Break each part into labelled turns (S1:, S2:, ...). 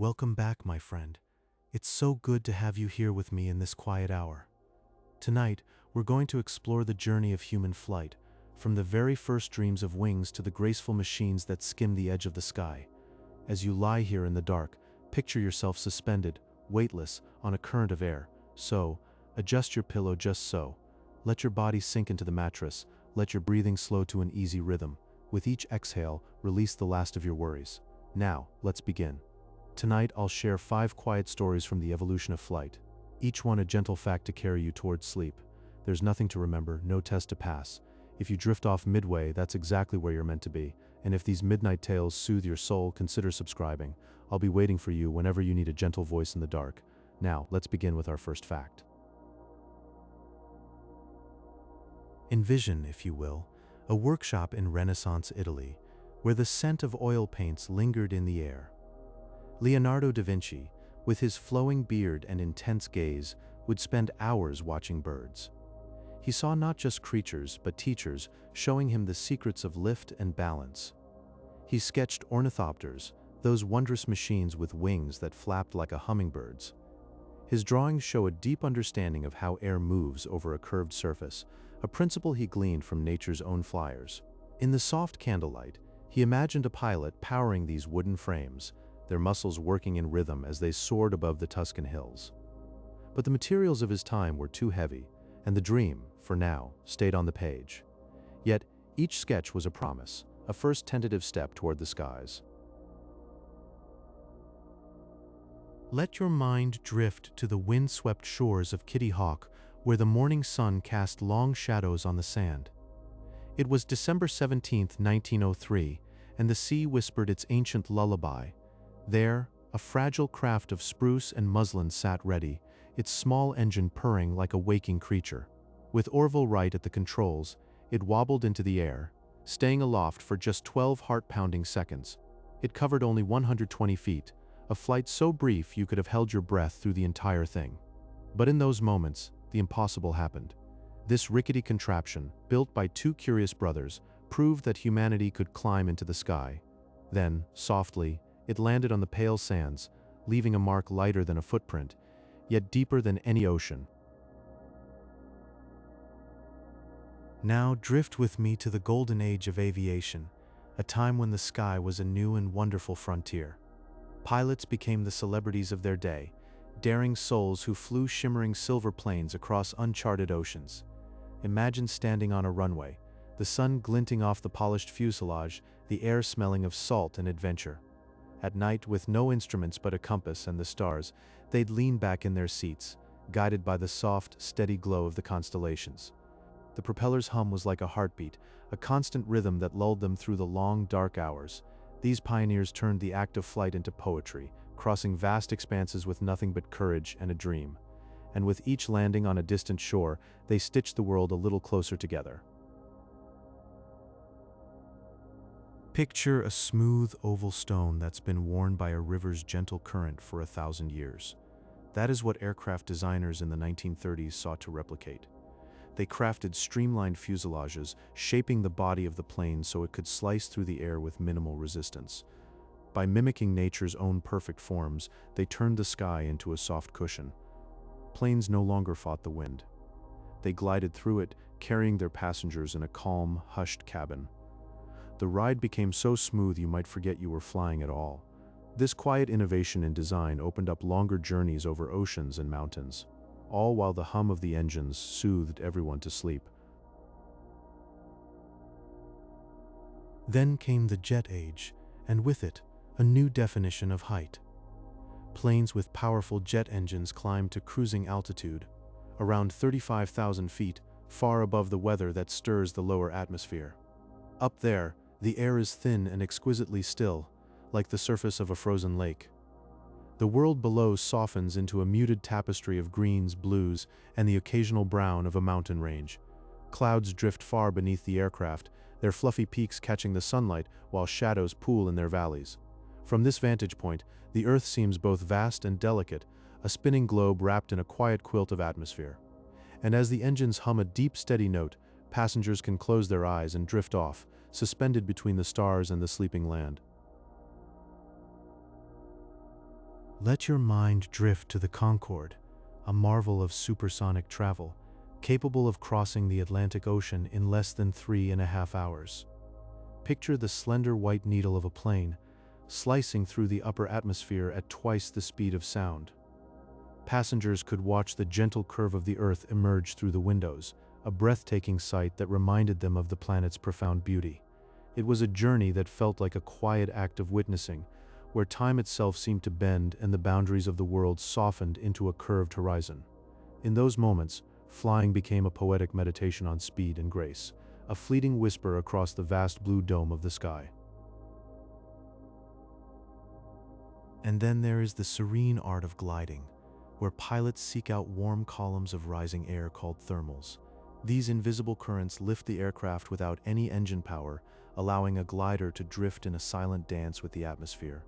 S1: Welcome back, my friend. It's so good to have you here with me in this quiet hour. Tonight, we're going to explore the journey of human flight, from the very first dreams of wings to the graceful machines that skim the edge of the sky. As you lie here in the dark, picture yourself suspended, weightless, on a current of air. So, adjust your pillow just so. Let your body sink into the mattress, let your breathing slow to an easy rhythm. With each exhale, release the last of your worries. Now, let's begin. Tonight, I'll share 5 quiet stories from the evolution of flight. Each one a gentle fact to carry you towards sleep. There's nothing to remember, no test to pass. If you drift off midway, that's exactly where you're meant to be. And if these midnight tales soothe your soul, consider subscribing. I'll be waiting for you whenever you need a gentle voice in the dark. Now, let's begin with our first fact. Envision, if you will, a workshop in Renaissance Italy, where the scent of oil paints lingered in the air. Leonardo da Vinci, with his flowing beard and intense gaze, would spend hours watching birds. He saw not just creatures, but teachers, showing him the secrets of lift and balance. He sketched ornithopters, those wondrous machines with wings that flapped like a hummingbird's. His drawings show a deep understanding of how air moves over a curved surface, a principle he gleaned from nature's own flyers. In the soft candlelight, he imagined a pilot powering these wooden frames, their muscles working in rhythm as they soared above the Tuscan hills. But the materials of his time were too heavy, and the dream, for now, stayed on the page. Yet, each sketch was a promise, a first tentative step toward the skies. Let your mind drift to the wind-swept shores of Kitty Hawk, where the morning sun cast long shadows on the sand. It was December 17, 1903, and the sea whispered its ancient lullaby. There, a fragile craft of spruce and muslin sat ready, its small engine purring like a waking creature. With Orville Wright at the controls, it wobbled into the air, staying aloft for just 12 heart-pounding seconds. It covered only 120 feet, a flight so brief you could have held your breath through the entire thing. But in those moments, the impossible happened. This rickety contraption, built by 2 curious brothers, proved that humanity could climb into the sky. Then, softly, it landed on the pale sands, leaving a mark lighter than a footprint, yet deeper than any ocean. Now drift with me to the golden age of aviation, a time when the sky was a new and wonderful frontier. Pilots became the celebrities of their day, daring souls who flew shimmering silver planes across uncharted oceans. Imagine standing on a runway, the sun glinting off the polished fuselage, the air smelling of salt and adventure. At night, with no instruments but a compass and the stars, they'd lean back in their seats, guided by the soft, steady glow of the constellations. The propeller's hum was like a heartbeat, a constant rhythm that lulled them through the long, dark hours. These pioneers turned the act of flight into poetry, crossing vast expanses with nothing but courage and a dream. And with each landing on a distant shore, they stitched the world a little closer together. Picture a smooth oval stone that's been worn by a river's gentle current for 1,000 years. That is what aircraft designers in the 1930s sought to replicate. They crafted streamlined fuselages, shaping the body of the plane so it could slice through the air with minimal resistance. By mimicking nature's own perfect forms, they turned the sky into a soft cushion. Planes no longer fought the wind. They glided through it, carrying their passengers in a calm, hushed cabin. The ride became so smooth you might forget you were flying at all. This quiet innovation in design opened up longer journeys over oceans and mountains, all while the hum of the engines soothed everyone to sleep. Then came the jet age, and with it, a new definition of height. Planes with powerful jet engines climbed to cruising altitude, around 35,000 feet, far above the weather that stirs the lower atmosphere. Up there, the air is thin and exquisitely still, like the surface of a frozen lake. The world below softens into a muted tapestry of greens, blues, and the occasional brown of a mountain range. Clouds drift far beneath the aircraft, their fluffy peaks catching the sunlight while shadows pool in their valleys. From this vantage point, the Earth seems both vast and delicate, a spinning globe wrapped in a quiet quilt of atmosphere. And as the engines hum a deep, steady note, passengers can close their eyes and drift off, suspended between the stars and the sleeping land. Let your mind drift to the Concorde, a marvel of supersonic travel, capable of crossing the Atlantic Ocean in less than 3.5 hours. Picture the slender white needle of a plane, slicing through the upper atmosphere at twice the speed of sound. Passengers could watch the gentle curve of the Earth emerge through the windows, a breathtaking sight that reminded them of the planet's profound beauty. It was a journey that felt like a quiet act of witnessing, where time itself seemed to bend and the boundaries of the world softened into a curved horizon. In those moments, flying became a poetic meditation on speed and grace, a fleeting whisper across the vast blue dome of the sky. And then there is the serene art of gliding, where pilots seek out warm columns of rising air called thermals. These invisible currents lift the aircraft without any engine power, allowing a glider to drift in a silent dance with the atmosphere.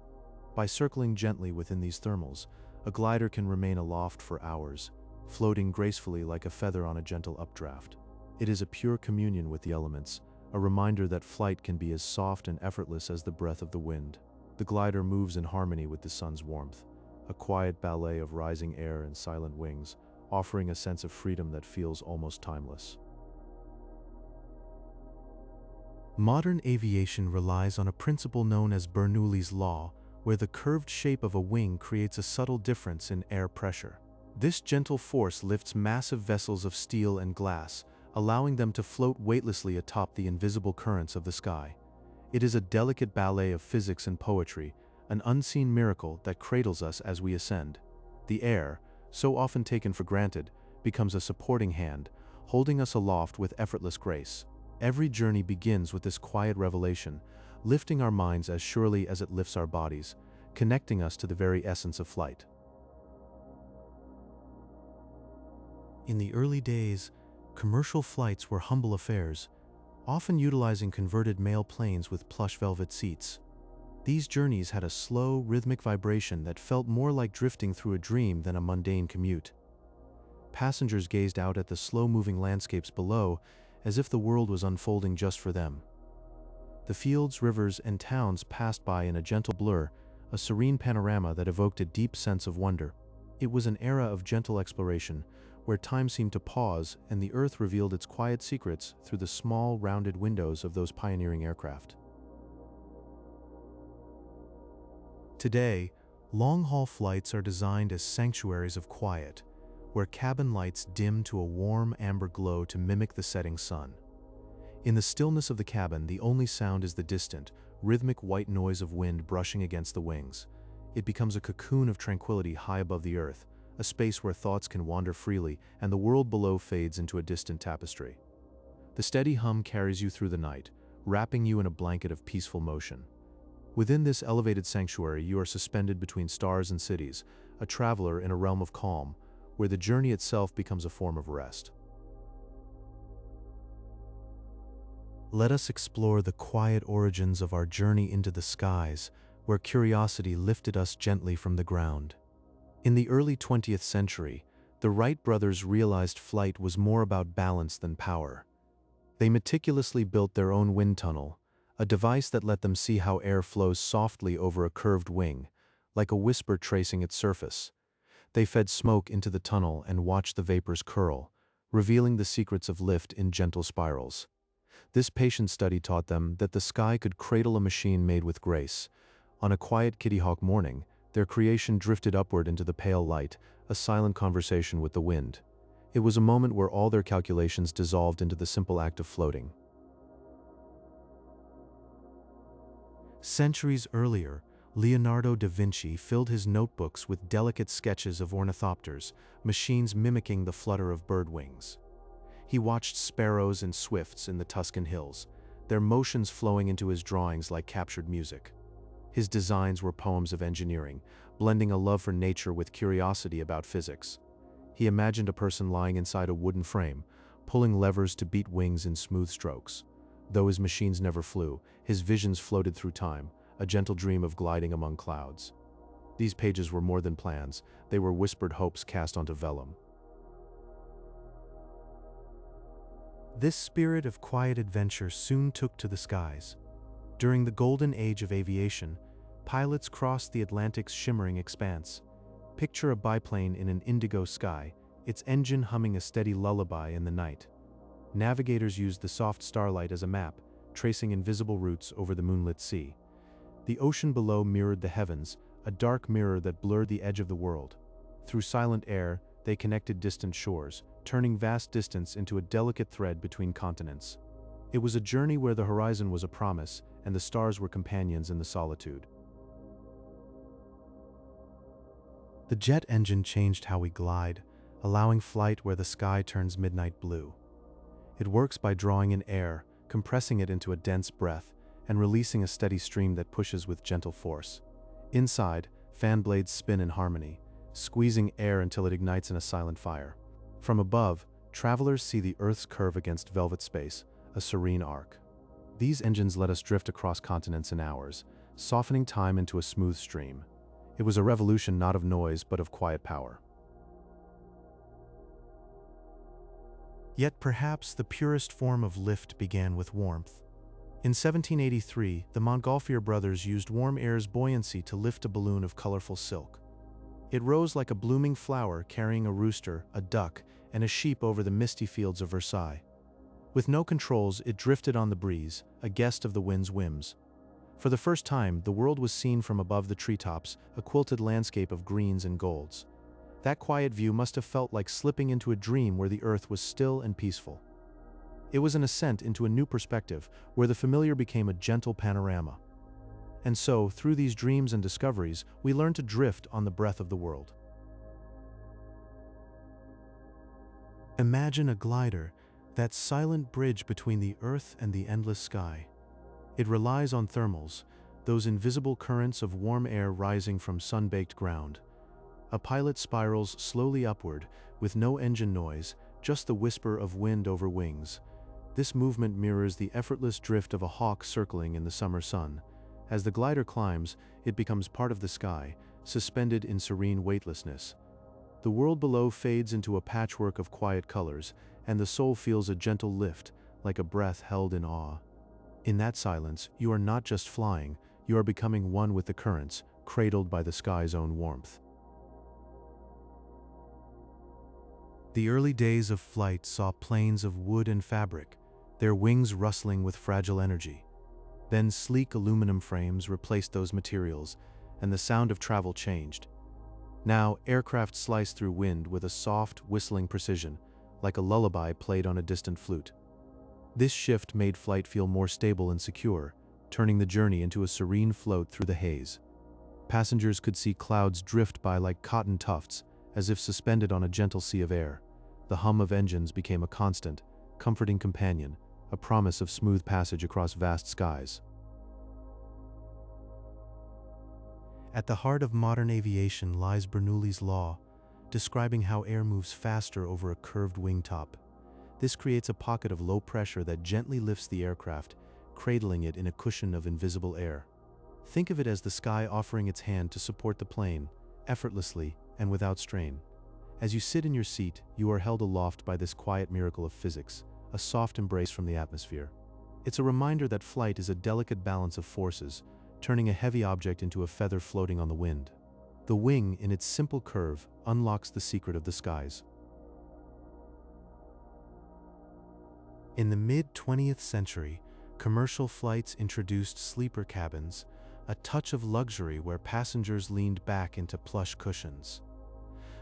S1: By circling gently within these thermals, a glider can remain aloft for hours, floating gracefully like a feather on a gentle updraft. It is a pure communion with the elements, a reminder that flight can be as soft and effortless as the breath of the wind. The glider moves in harmony with the sun's warmth, a quiet ballet of rising air and silent wings, offering a sense of freedom that feels almost timeless. Modern aviation relies on a principle known as Bernoulli's law, where the curved shape of a wing creates a subtle difference in air pressure. This gentle force lifts massive vessels of steel and glass, allowing them to float weightlessly atop the invisible currents of the sky. It is a delicate ballet of physics and poetry, an unseen miracle that cradles us as we ascend. The air, so often taken for granted, becomes a supporting hand, holding us aloft with effortless grace. Every journey begins with this quiet revelation, lifting our minds as surely as it lifts our bodies, connecting us to the very essence of flight. In the early days, commercial flights were humble affairs, often utilizing converted mail planes with plush velvet seats. These journeys had a slow, rhythmic vibration that felt more like drifting through a dream than a mundane commute. Passengers gazed out at the slow-moving landscapes below, as if the world was unfolding just for them. The fields, rivers, and towns passed by in a gentle blur, a serene panorama that evoked a deep sense of wonder. It was an era of gentle exploration, where time seemed to pause and the Earth revealed its quiet secrets through the small, rounded windows of those pioneering aircraft. Today, long-haul flights are designed as sanctuaries of quiet, where cabin lights dim to a warm amber glow to mimic the setting sun. In the stillness of the cabin, the only sound is the distant, rhythmic white noise of wind brushing against the wings. It becomes a cocoon of tranquility high above the Earth, a space where thoughts can wander freely and the world below fades into a distant tapestry. The steady hum carries you through the night, wrapping you in a blanket of peaceful motion. Within this elevated sanctuary, you are suspended between stars and cities, a traveler in a realm of calm, where the journey itself becomes a form of rest. Let us explore the quiet origins of our journey into the skies, where curiosity lifted us gently from the ground. In the early 20th century, the Wright brothers realized flight was more about balance than power. They meticulously built their own wind tunnel, a device that let them see how air flows softly over a curved wing, like a whisper tracing its surface. They fed smoke into the tunnel and watched the vapors curl, revealing the secrets of lift in gentle spirals. This patient study taught them that the sky could cradle a machine made with grace. On a quiet Kitty Hawk morning, their creation drifted upward into the pale light, a silent conversation with the wind. It was a moment where all their calculations dissolved into the simple act of floating. Centuries earlier, Leonardo da Vinci filled his notebooks with delicate sketches of ornithopters, machines mimicking the flutter of bird wings. He watched sparrows and swifts in the Tuscan hills, their motions flowing into his drawings like captured music. His designs were poems of engineering, blending a love for nature with curiosity about physics. He imagined a person lying inside a wooden frame, pulling levers to beat wings in smooth strokes. Though his machines never flew, his visions floated through time, a gentle dream of gliding among clouds. These pages were more than plans, they were whispered hopes cast onto vellum. This spirit of quiet adventure soon took to the skies. During the golden age of aviation, pilots crossed the Atlantic's shimmering expanse. Picture a biplane in an indigo sky, its engine humming a steady lullaby in the night. Navigators used the soft starlight as a map, tracing invisible routes over the moonlit sea. The ocean below mirrored the heavens, a dark mirror that blurred the edge of the world. Through silent air, they connected distant shores, turning vast distance into a delicate thread between continents. It was a journey where the horizon was a promise, and the stars were companions in the solitude. The jet engine changed how we glide, allowing flight where the sky turns midnight blue. It works by drawing in air, compressing it into a dense breath, and releasing a steady stream that pushes with gentle force. Inside, fan blades spin in harmony, squeezing air until it ignites in a silent fire. From above, travelers see the Earth's curve against velvet space, a serene arc. These engines let us drift across continents in hours, softening time into a smooth stream. It was a revolution not of noise but of quiet power. Yet perhaps the purest form of lift began with warmth. In 1783, the Montgolfier brothers used warm air's buoyancy to lift a balloon of colorful silk. It rose like a blooming flower carrying a rooster, a duck, and a sheep over the misty fields of Versailles. With no controls, it drifted on the breeze, a guest of the wind's whims. For the first time, the world was seen from above the treetops, a quilted landscape of greens and golds. That quiet view must have felt like slipping into a dream where the earth was still and peaceful. It was an ascent into a new perspective, where the familiar became a gentle panorama. And so, through these dreams and discoveries, we learned to drift on the breath of the world. Imagine a glider, that silent bridge between the earth and the endless sky. It relies on thermals, those invisible currents of warm air rising from sun-baked ground. A pilot spirals slowly upward, with no engine noise, just the whisper of wind over wings. This movement mirrors the effortless drift of a hawk circling in the summer sun. As the glider climbs, it becomes part of the sky, suspended in serene weightlessness. The world below fades into a patchwork of quiet colors, and the soul feels a gentle lift, like a breath held in awe. In that silence, you are not just flying, you are becoming one with the currents, cradled by the sky's own warmth. The early days of flight saw planes of wood and fabric, their wings rustling with fragile energy. Then sleek aluminum frames replaced those materials, and the sound of travel changed. Now, aircraft slice through wind with a soft, whistling precision, like a lullaby played on a distant flute. This shift made flight feel more stable and secure, turning the journey into a serene float through the haze. Passengers could see clouds drift by like cotton tufts, as if suspended on a gentle sea of air. The hum of engines became a constant, comforting companion, a promise of smooth passage across vast skies. At the heart of modern aviation lies Bernoulli's law, describing how air moves faster over a curved wingtop. This creates a pocket of low pressure that gently lifts the aircraft, cradling it in a cushion of invisible air. Think of it as the sky offering its hand to support the plane, effortlessly and without strain. As you sit in your seat, you are held aloft by this quiet miracle of physics, a soft embrace from the atmosphere. It's a reminder that flight is a delicate balance of forces, turning a heavy object into a feather floating on the wind. The wing, in its simple curve, unlocks the secret of the skies. In the mid-20th century, commercial flights introduced sleeper cabins, a touch of luxury where passengers leaned back into plush cushions.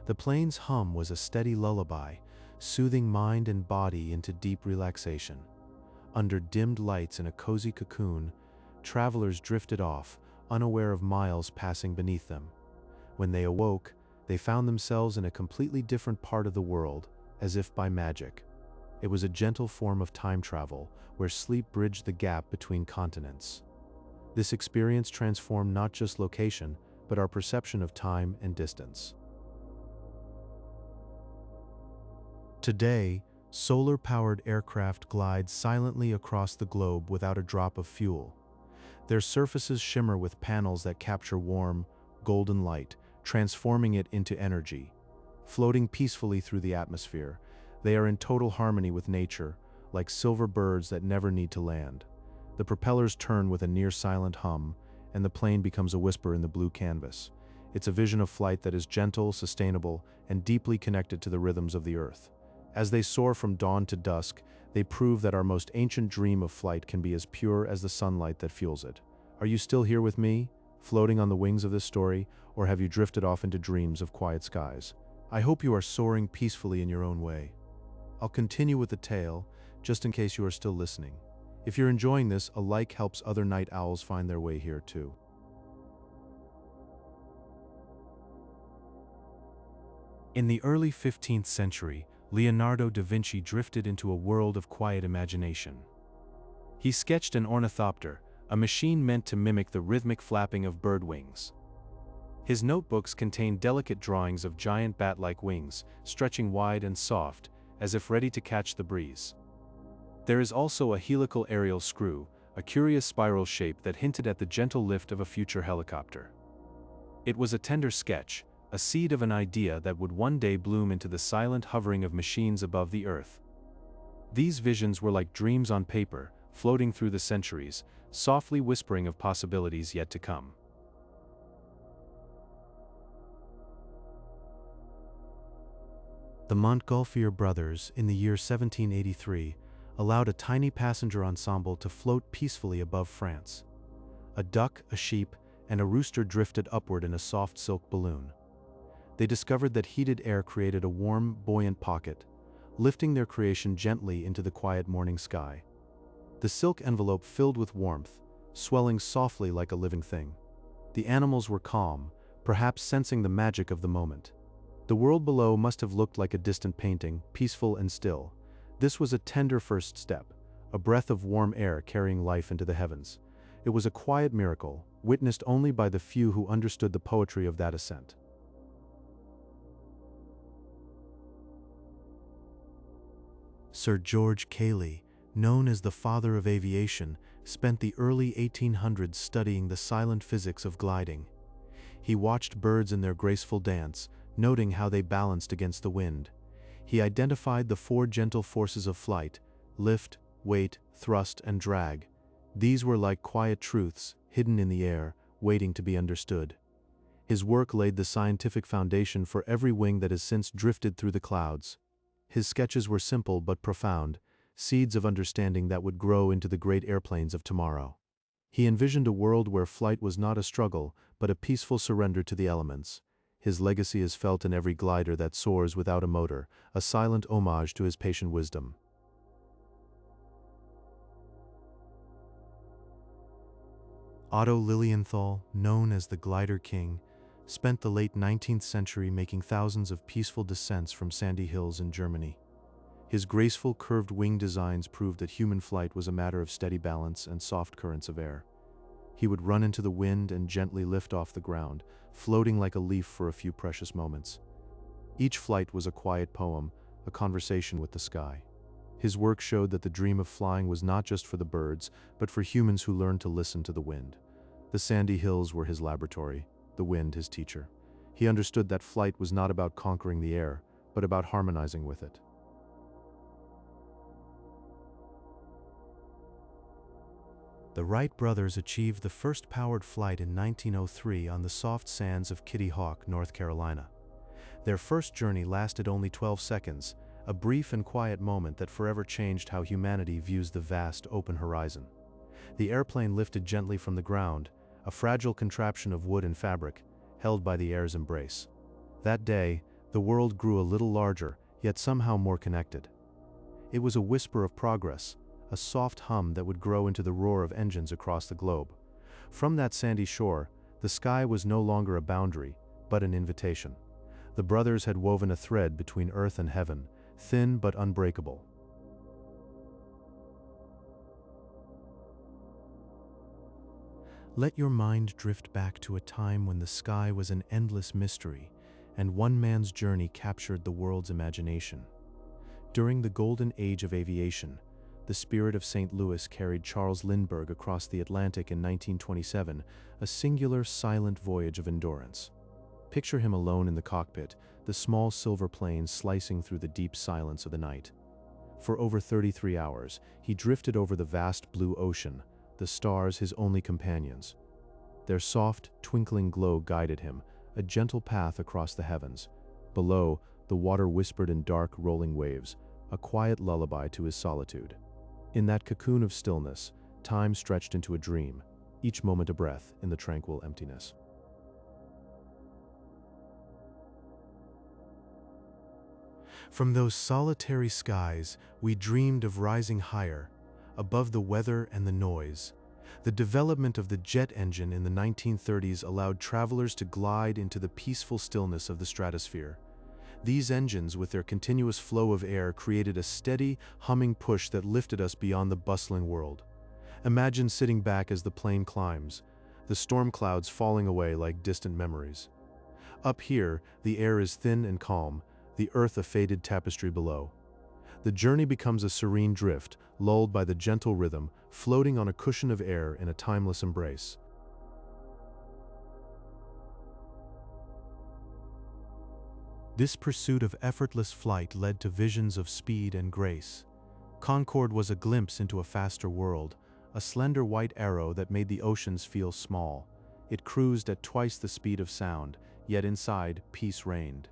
S1: The plane's hum was a steady lullaby, soothing mind and body into deep relaxation. Under dimmed lights in a cozy cocoon, travelers drifted off, unaware of miles passing beneath them. When they awoke, they found themselves in a completely different part of the world, as if by magic. It was a gentle form of time travel, where sleep bridged the gap between continents. This experience transformed not just location, but our perception of time and distance. Today, solar-powered aircraft glide silently across the globe without a drop of fuel. Their surfaces shimmer with panels that capture warm, golden light, transforming it into energy. Floating peacefully through the atmosphere, they are in total harmony with nature, like silver birds that never need to land. The propellers turn with a near-silent hum, and the plane becomes a whisper in the blue canvas. It's a vision of flight that is gentle, sustainable, and deeply connected to the rhythms of the earth. As they soar from dawn to dusk, they prove that our most ancient dream of flight can be as pure as the sunlight that fuels it. Are you still here with me, floating on the wings of this story, or have you drifted off into dreams of quiet skies? I hope you are soaring peacefully in your own way. I'll continue with the tale, just in case you are still listening. If you're enjoying this, a like helps other night owls find their way here too. In the early 15th century, Leonardo da Vinci drifted into a world of quiet imagination. He sketched an ornithopter, a machine meant to mimic the rhythmic flapping of bird wings. His notebooks contain delicate drawings of giant bat-like wings, stretching wide and soft, as if ready to catch the breeze. There is also a helical aerial screw, a curious spiral shape that hinted at the gentle lift of a future helicopter. It was a tender sketch, a seed of an idea that would one day bloom into the silent hovering of machines above the earth. These visions were like dreams on paper, floating through the centuries, softly whispering of possibilities yet to come. The Montgolfier brothers, in the year 1783, allowed a tiny passenger ensemble to float peacefully above France. A duck, a sheep, and a rooster drifted upward in a soft silk balloon. They discovered that heated air created a warm, buoyant pocket, lifting their creation gently into the quiet morning sky. The silk envelope filled with warmth, swelling softly like a living thing. The animals were calm, perhaps sensing the magic of the moment. The world below must have looked like a distant painting, peaceful and still. This was a tender first step, a breath of warm air carrying life into the heavens. It was a quiet miracle, witnessed only by the few who understood the poetry of that ascent. Sir George Cayley, known as the father of aviation, spent the early 1800s studying the silent physics of gliding. He watched birds in their graceful dance, noting how they balanced against the wind. He identified the four gentle forces of flight: lift, weight, thrust, and drag. These were like quiet truths, hidden in the air, waiting to be understood. His work laid the scientific foundation for every wing that has since drifted through the clouds. His sketches were simple but profound, seeds of understanding that would grow into the great airplanes of tomorrow. He envisioned a world where flight was not a struggle, but a peaceful surrender to the elements. His legacy is felt in every glider that soars without a motor, a silent homage to his patient wisdom. Otto Lilienthal, known as the Glider King, spent the late 19th century making thousands of peaceful descents from sandy hills in Germany. His graceful curved wing designs proved that human flight was a matter of steady balance and soft currents of air. He would run into the wind and gently lift off the ground, floating like a leaf for a few precious moments. Each flight was a quiet poem, a conversation with the sky. His work showed that the dream of flying was not just for the birds, but for humans who learned to listen to the wind. The sandy hills were his laboratory, the wind his teacher. He understood that flight was not about conquering the air, but about harmonizing with it. The Wright brothers achieved the first powered flight in 1903 on the soft sands of Kitty Hawk, North Carolina. Their first journey lasted only 12 seconds, a brief and quiet moment that forever changed how humanity views the vast, open horizon. The airplane lifted gently from the ground, a fragile contraption of wood and fabric, held by the air's embrace. That day, the world grew a little larger, yet somehow more connected. It was a whisper of progress, a soft hum that would grow into the roar of engines across the globe. From that sandy shore, the sky was no longer a boundary, but an invitation. The brothers had woven a thread between earth and heaven, thin but unbreakable. Let your mind drift back to a time when the sky was an endless mystery, and one man's journey captured the world's imagination. During the golden age of aviation, the Spirit of St. Louis carried Charles Lindbergh across the Atlantic in 1927, a singular, silent voyage of endurance. Picture him alone in the cockpit, the small silver plane slicing through the deep silence of the night. For over 33 hours, he drifted over the vast blue ocean, the stars his only companions. Their soft, twinkling glow guided him, a gentle path across the heavens. Below, the water whispered in dark, rolling waves, a quiet lullaby to his solitude. In that cocoon of stillness, time stretched into a dream, each moment a breath in the tranquil emptiness. From those solitary skies, we dreamed of rising higher, above the weather and the noise. The development of the jet engine in the 1930s allowed travelers to glide into the peaceful stillness of the stratosphere. These engines, with their continuous flow of air, created a steady, humming push that lifted us beyond the bustling world. Imagine sitting back as the plane climbs, the storm clouds falling away like distant memories. Up here, the air is thin and calm, the earth a faded tapestry below. The journey becomes a serene drift, lulled by the gentle rhythm, floating on a cushion of air in a timeless embrace. This pursuit of effortless flight led to visions of speed and grace. Concorde was a glimpse into a faster world, a slender white arrow that made the oceans feel small. It cruised at twice the speed of sound, yet inside, peace reigned.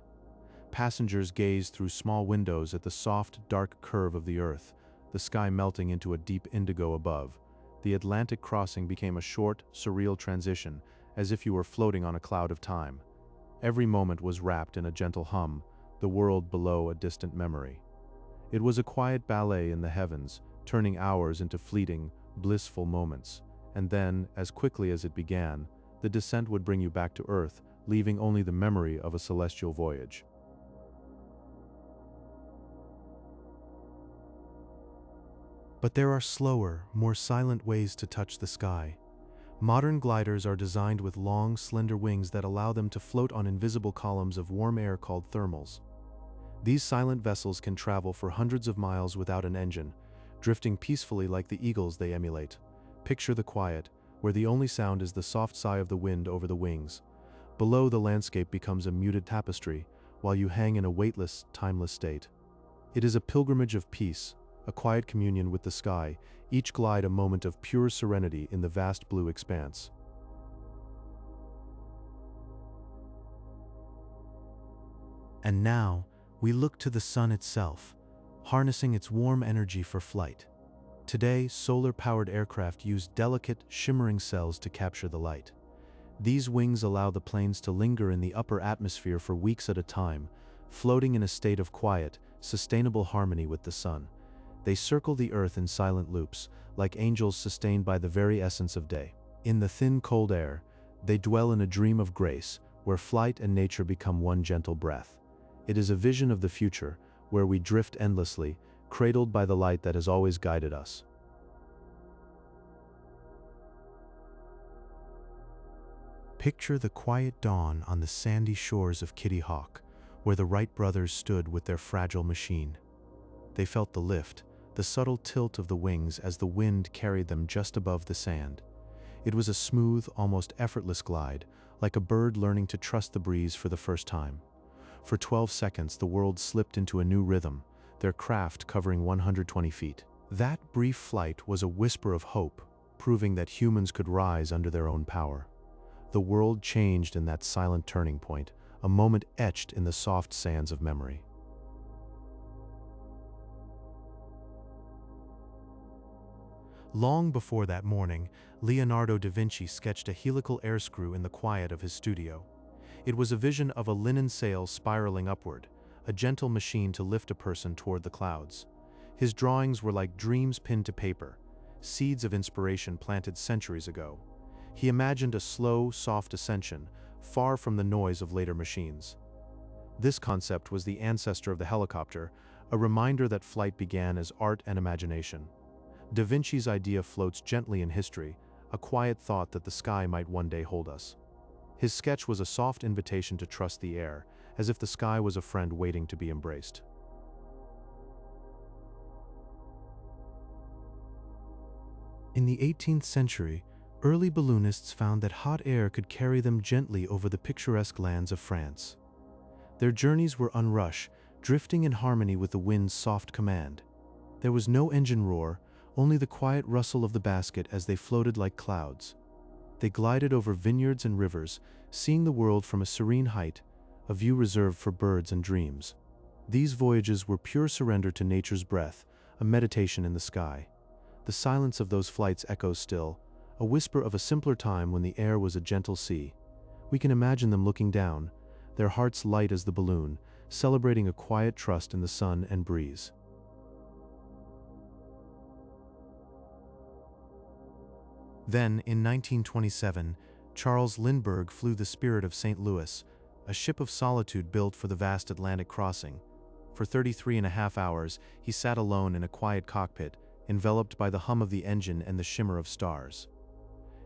S1: Passengers gazed through small windows at the soft, dark curve of the earth, the sky melting into a deep indigo above. The Atlantic crossing became a short, surreal transition, as if you were floating on a cloud of time. Every moment was wrapped in a gentle hum, the world below a distant memory. It was a quiet ballet in the heavens, turning hours into fleeting, blissful moments. And then, as quickly as it began, the descent would bring you back to Earth, leaving only the memory of a celestial voyage. But there are slower, more silent ways to touch the sky. Modern gliders are designed with long, slender wings that allow them to float on invisible columns of warm air called thermals. These silent vessels can travel for hundreds of miles without an engine, drifting peacefully like the eagles they emulate. Picture the quiet, where the only sound is the soft sigh of the wind over the wings. Below, the landscape becomes a muted tapestry, while you hang in a weightless, timeless state. It is a pilgrimage of peace, a quiet communion with the sky, each glide a moment of pure serenity in the vast blue expanse. And now, we look to the sun itself, harnessing its warm energy for flight. Today, solar-powered aircraft use delicate, shimmering cells to capture the light. These wings allow the planes to linger in the upper atmosphere for weeks at a time, floating in a state of quiet, sustainable harmony with the sun. They circle the earth in silent loops, like angels sustained by the very essence of day. In the thin, cold air, they dwell in a dream of grace, where flight and nature become one gentle breath. It is a vision of the future, where we drift endlessly, cradled by the light that has always guided us. Picture the quiet dawn on the sandy shores of Kitty Hawk, where the Wright brothers stood with their fragile machine. They felt the lift, the subtle tilt of the wings as the wind carried them just above the sand. It was a smooth, almost effortless glide, like a bird learning to trust the breeze for the first time. For 12 seconds, the world slipped into a new rhythm, their craft covering 120 feet. That brief flight was a whisper of hope, proving that humans could rise under their own power. The world changed in that silent turning point, a moment etched in the soft sands of memory. Long before that morning, Leonardo da Vinci sketched a helical airscrew in the quiet of his studio. It was a vision of a linen sail spiraling upward, a gentle machine to lift a person toward the clouds. His drawings were like dreams pinned to paper, seeds of inspiration planted centuries ago. He imagined a slow, soft ascension, far from the noise of later machines. This concept was the ancestor of the helicopter, a reminder that flight began as art and imagination. Da Vinci's idea floats gently in history, a quiet thought that the sky might one day hold us. His sketch was a soft invitation to trust the air, as if the sky was a friend waiting to be embraced. In the 18th century, early balloonists found that hot air could carry them gently over the picturesque lands of France. Their journeys were unrushed, drifting in harmony with the wind's soft command. There was no engine roar, only the quiet rustle of the basket as they floated like clouds. They glided over vineyards and rivers, seeing the world from a serene height, a view reserved for birds and dreams. These voyages were pure surrender to nature's breath, a meditation in the sky. The silence of those flights echoes still, a whisper of a simpler time when the air was a gentle sea. We can imagine them looking down, their hearts light as the balloon, celebrating a quiet trust in the sun and breeze. Then, in 1927, Charles Lindbergh flew the Spirit of St. Louis, a ship of solitude built for the vast Atlantic crossing. For 33.5 hours, he sat alone in a quiet cockpit, enveloped by the hum of the engine and the shimmer of stars.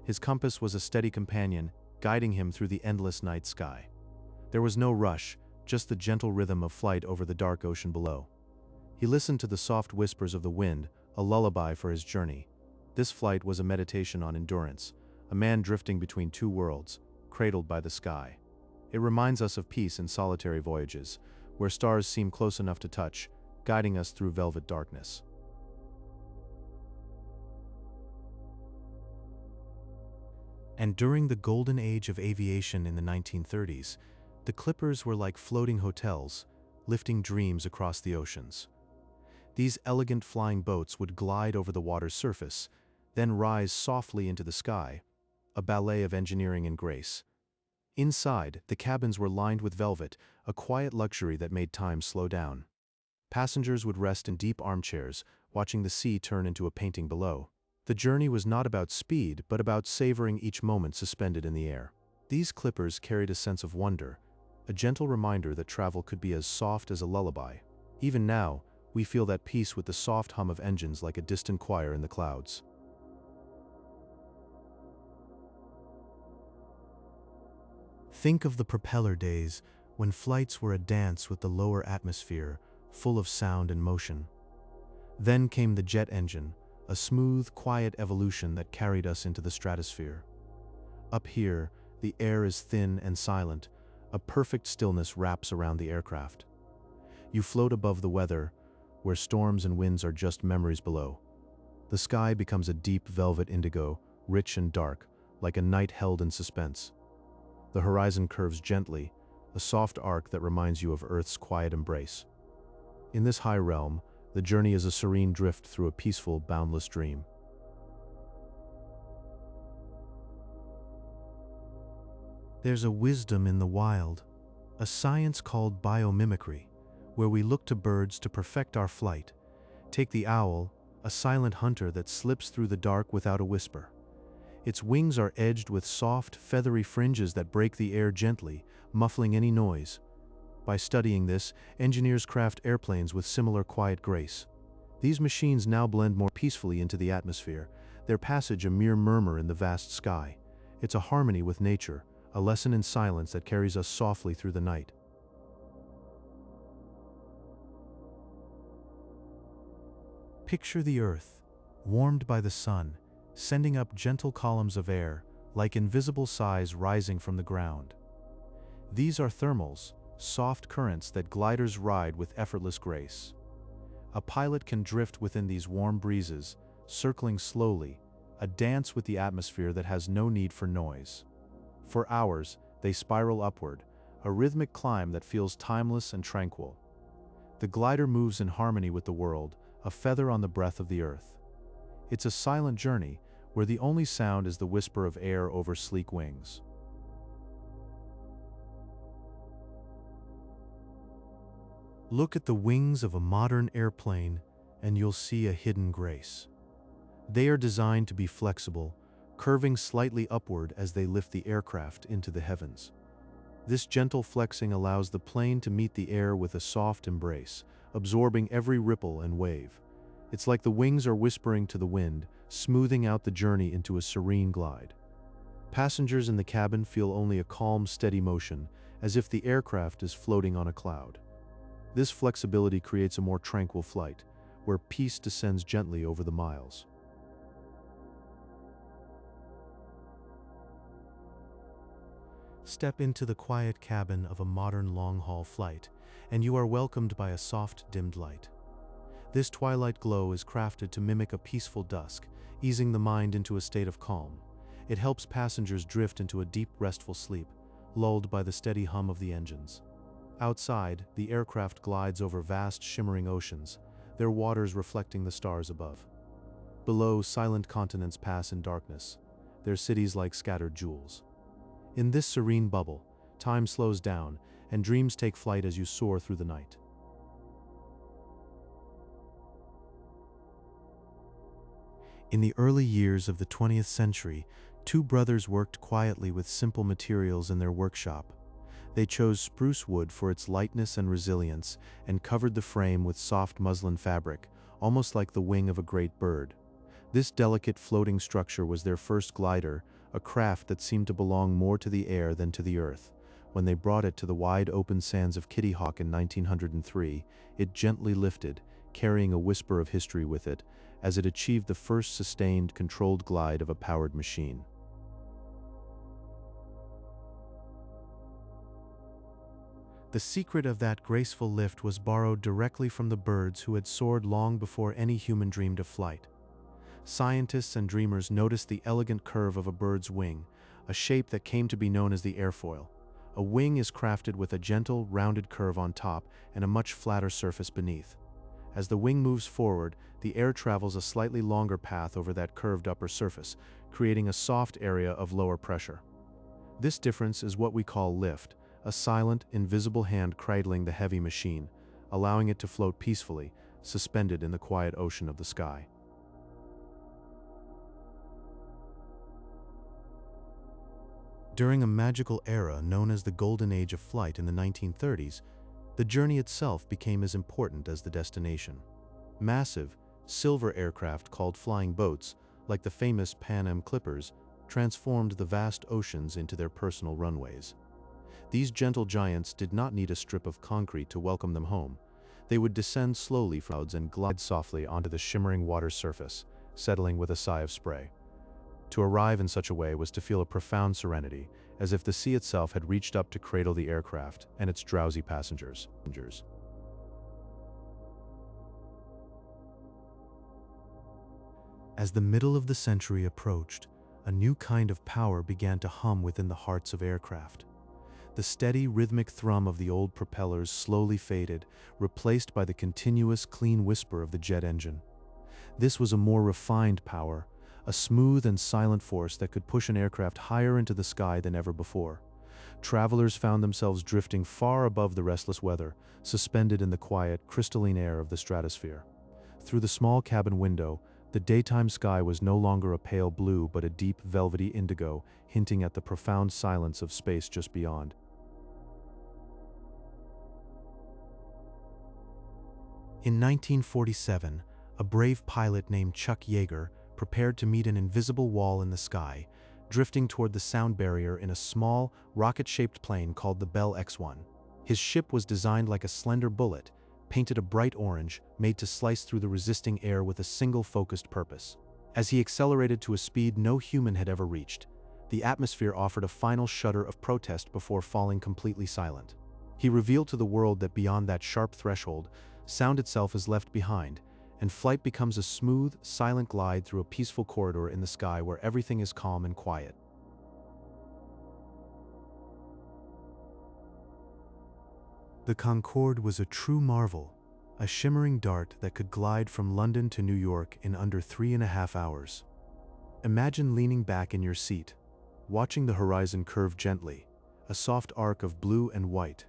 S1: His compass was a steady companion, guiding him through the endless night sky. There was no rush, just the gentle rhythm of flight over the dark ocean below. He listened to the soft whispers of the wind, a lullaby for his journey. This flight was a meditation on endurance, a man drifting between two worlds, cradled by the sky. It reminds us of peace in solitary voyages, where stars seem close enough to touch, guiding us through velvet darkness. And during the golden age of aviation in the 1930s, the clippers were like floating hotels, lifting dreams across the oceans. These elegant flying boats would glide over the water's surface, then rise softly into the sky, a ballet of engineering and grace. Inside, the cabins were lined with velvet, a quiet luxury that made time slow down. Passengers would rest in deep armchairs, watching the sea turn into a painting below. The journey was not about speed, but about savoring each moment suspended in the air. These clippers carried a sense of wonder, a gentle reminder that travel could be as soft as a lullaby. Even now, we feel that peace with the soft hum of engines like a distant choir in the clouds. Think of the propeller days, when flights were a dance with the lower atmosphere, full of sound and motion. Then came the jet engine, a smooth, quiet evolution that carried us into the stratosphere. Up here, the air is thin and silent, a perfect stillness wraps around the aircraft. You float above the weather, where storms and winds are just memories below. The sky becomes a deep velvet indigo, rich and dark, like a night held in suspense. The horizon curves gently, a soft arc that reminds you of Earth's quiet embrace. In this high realm, the journey is a serene drift through a peaceful, boundless dream. There's a wisdom in the wild, a science called biomimicry, where we look to birds to perfect our flight. Take the owl, a silent hunter that slips through the dark without a whisper. Its wings are edged with soft, feathery fringes that break the air gently, muffling any noise. By studying this, engineers craft airplanes with similar quiet grace. These machines now blend more peacefully into the atmosphere, their passage a mere murmur in the vast sky. It's a harmony with nature, a lesson in silence that carries us softly through the night. Picture the Earth, warmed by the sun, sending up gentle columns of air, like invisible sighs rising from the ground. These are thermals, soft currents that gliders ride with effortless grace. A pilot can drift within these warm breezes, circling slowly, a dance with the atmosphere that has no need for noise. For hours, they spiral upward, a rhythmic climb that feels timeless and tranquil. The glider moves in harmony with the world, a feather on the breath of the earth. It's a silent journey, where the only sound is the whisper of air over sleek wings. Look at the wings of a modern airplane, and you'll see a hidden grace. They are designed to be flexible, curving slightly upward as they lift the aircraft into the heavens. This gentle flexing allows the plane to meet the air with a soft embrace, absorbing every ripple and wave. It's like the wings are whispering to the wind, smoothing out the journey into a serene glide. Passengers in the cabin feel only a calm, steady motion, as if the aircraft is floating on a cloud. This flexibility creates a more tranquil flight, where peace descends gently over the miles. Step into the quiet cabin of a modern long-haul flight, and you are welcomed by a soft, dimmed light. This twilight glow is crafted to mimic a peaceful dusk, easing the mind into a state of calm. It helps passengers drift into a deep, restful sleep, lulled by the steady hum of the engines. Outside, the aircraft glides over vast, shimmering oceans, their waters reflecting the stars above. Below, silent continents pass in darkness, their cities like scattered jewels. In this serene bubble, time slows down, and dreams take flight as you soar through the night. In the early years of the 20th century, two brothers worked quietly with simple materials in their workshop. They chose spruce wood for its lightness and resilience and covered the frame with soft muslin fabric, almost like the wing of a great bird. This delicate floating structure was their first glider, a craft that seemed to belong more to the air than to the earth. When they brought it to the wide open sands of Kitty Hawk in 1903, it gently lifted, carrying a whisper of history with it, as it achieved the first sustained, controlled glide of a powered machine. The secret of that graceful lift was borrowed directly from the birds who had soared long before any human dreamed of flight. Scientists and dreamers noticed the elegant curve of a bird's wing, a shape that came to be known as the airfoil. A wing is crafted with a gentle, rounded curve on top and a much flatter surface beneath. As the wing moves forward, the air travels a slightly longer path over that curved upper surface, creating a soft area of lower pressure. This difference is what we call lift, a silent, invisible hand cradling the heavy machine, allowing it to float peacefully, suspended in the quiet ocean of the sky. During a magical era known as the Golden Age of Flight in the 1930s, the journey itself became as important as the destination. Massive, silver aircraft called flying boats, like the famous Pan Am Clippers, transformed the vast oceans into their personal runways. These gentle giants did not need a strip of concrete to welcome them home. They would descend slowly from clouds and glide softly onto the shimmering water surface, settling with a sigh of spray. To arrive in such a way was to feel a profound serenity, as if the sea itself had reached up to cradle the aircraft and its drowsy passengers. As the middle of the century approached, a new kind of power began to hum within the hearts of aircraft. The steady, rhythmic thrum of the old propellers slowly faded, replaced by the continuous, clean whisper of the jet engine. This was a more refined power, a smooth and silent force that could push an aircraft higher into the sky than ever before. Travelers found themselves drifting far above the restless weather, suspended in the quiet, crystalline air of the stratosphere. Through the small cabin window, the daytime sky was no longer a pale blue but a deep, velvety indigo, hinting at the profound silence of space just beyond. In 1947, a brave pilot named Chuck Yeager prepared to meet an invisible wall in the sky, drifting toward the sound barrier in a small, rocket-shaped plane called the Bell X-1. His ship was designed like a slender bullet, painted a bright orange, made to slice through the resisting air with a single focused purpose. As he accelerated to a speed no human had ever reached, the atmosphere offered a final shudder of protest before falling completely silent. He revealed to the world that beyond that sharp threshold, sound itself is left behind, and flight becomes a smooth, silent glide through a peaceful corridor in the sky where everything is calm and quiet. The Concorde was a true marvel, a shimmering dart that could glide from London to New York in under 3.5 hours. Imagine leaning back in your seat, watching the horizon curve gently, a soft arc of blue and white.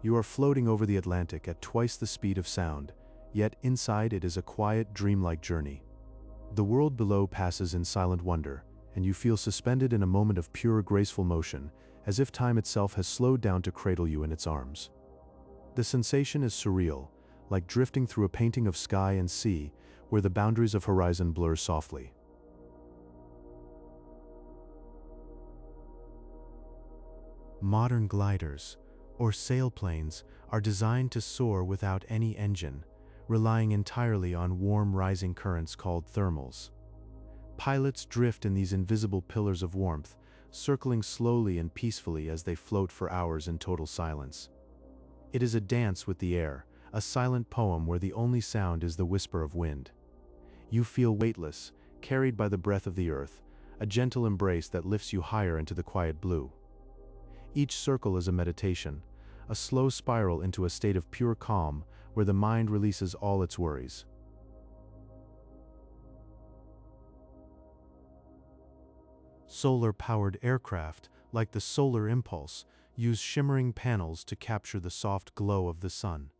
S1: You are floating over the Atlantic at twice the speed of sound, yet inside it is a quiet, dreamlike journey. The world below passes in silent wonder, and you feel suspended in a moment of pure, graceful motion, as if time itself has slowed down to cradle you in its arms. The sensation is surreal, like drifting through a painting of sky and sea, where the boundaries of horizon blur softly. Modern gliders, or sailplanes, are designed to soar without any engine, relying entirely on warm rising currents called thermals. Pilots drift in these invisible pillars of warmth, circling slowly and peacefully as they float for hours in total silence. It is a dance with the air, a silent poem where the only sound is the whisper of wind. You feel weightless, carried by the breath of the earth, a gentle embrace that lifts you higher into the quiet blue. Each circle is a meditation, a slow spiral into a state of pure calm where the mind releases all its worries. Solar-powered aircraft, like the Solar Impulse, use shimmering panels to capture the soft glow of the sun.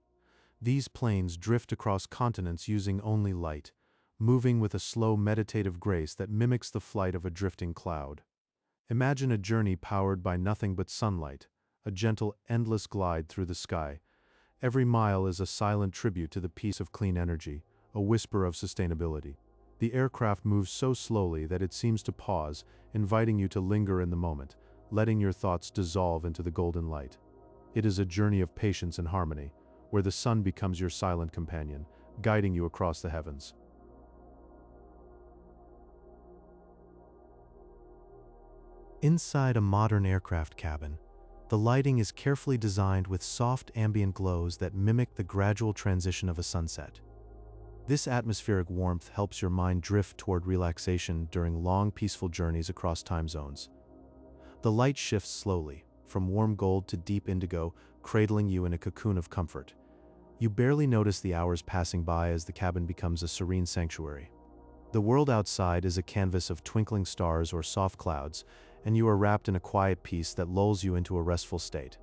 S1: These planes drift across continents using only light, moving with a slow meditative grace that mimics the flight of a drifting cloud. Imagine a journey powered by nothing but sunlight, a gentle, endless glide through the sky. Every mile is a silent tribute to the peace of clean energy, a whisper of sustainability. The aircraft moves so slowly that it seems to pause, inviting you to linger in the moment, letting your thoughts dissolve into the golden light. It is a journey of patience and harmony, where the sun becomes your silent companion, guiding you across the heavens. Inside a modern aircraft cabin, the lighting is carefully designed with soft ambient glows that mimic the gradual transition of a sunset. This atmospheric warmth helps your mind drift toward relaxation during long, peaceful journeys across time zones. The light shifts slowly, from warm gold to deep indigo, cradling you in a cocoon of comfort. You barely notice the hours passing by as the cabin becomes a serene sanctuary. The world outside is a canvas of twinkling stars or soft clouds, and you are wrapped in a quiet peace that lulls you into a restful state.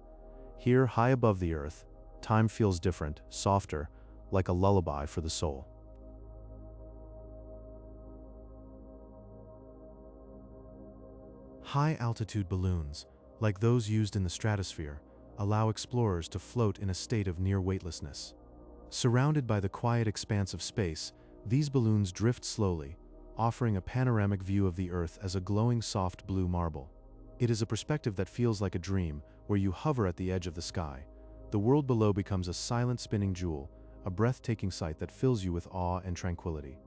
S1: Here, high above the earth, time feels different, softer, like a lullaby for the soul. High-altitude balloons, like those used in the stratosphere, allow explorers to float in a state of near weightlessness. Surrounded by the quiet expanse of space, these balloons drift slowly, offering a panoramic view of the Earth as a glowing soft blue marble. It is a perspective that feels like a dream, where you hover at the edge of the sky. The world below becomes a silent spinning jewel, a breathtaking sight that fills you with awe and tranquility.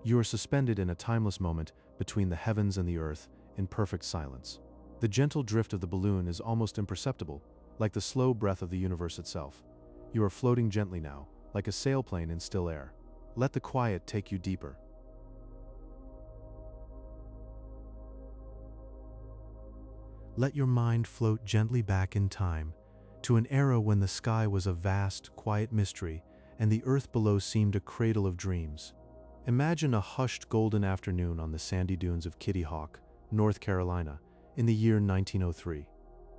S1: You are suspended in a timeless moment between the heavens and the earth, in perfect silence. The gentle drift of the balloon is almost imperceptible, like the slow breath of the universe itself. You are floating gently now, like a sailplane in still air. Let the quiet take you deeper. Let your mind float gently back in time, to an era when the sky was a vast, quiet mystery, and the earth below seemed a cradle of dreams. Imagine a hushed golden afternoon on the sandy dunes of Kitty Hawk, North Carolina, in the year 1903.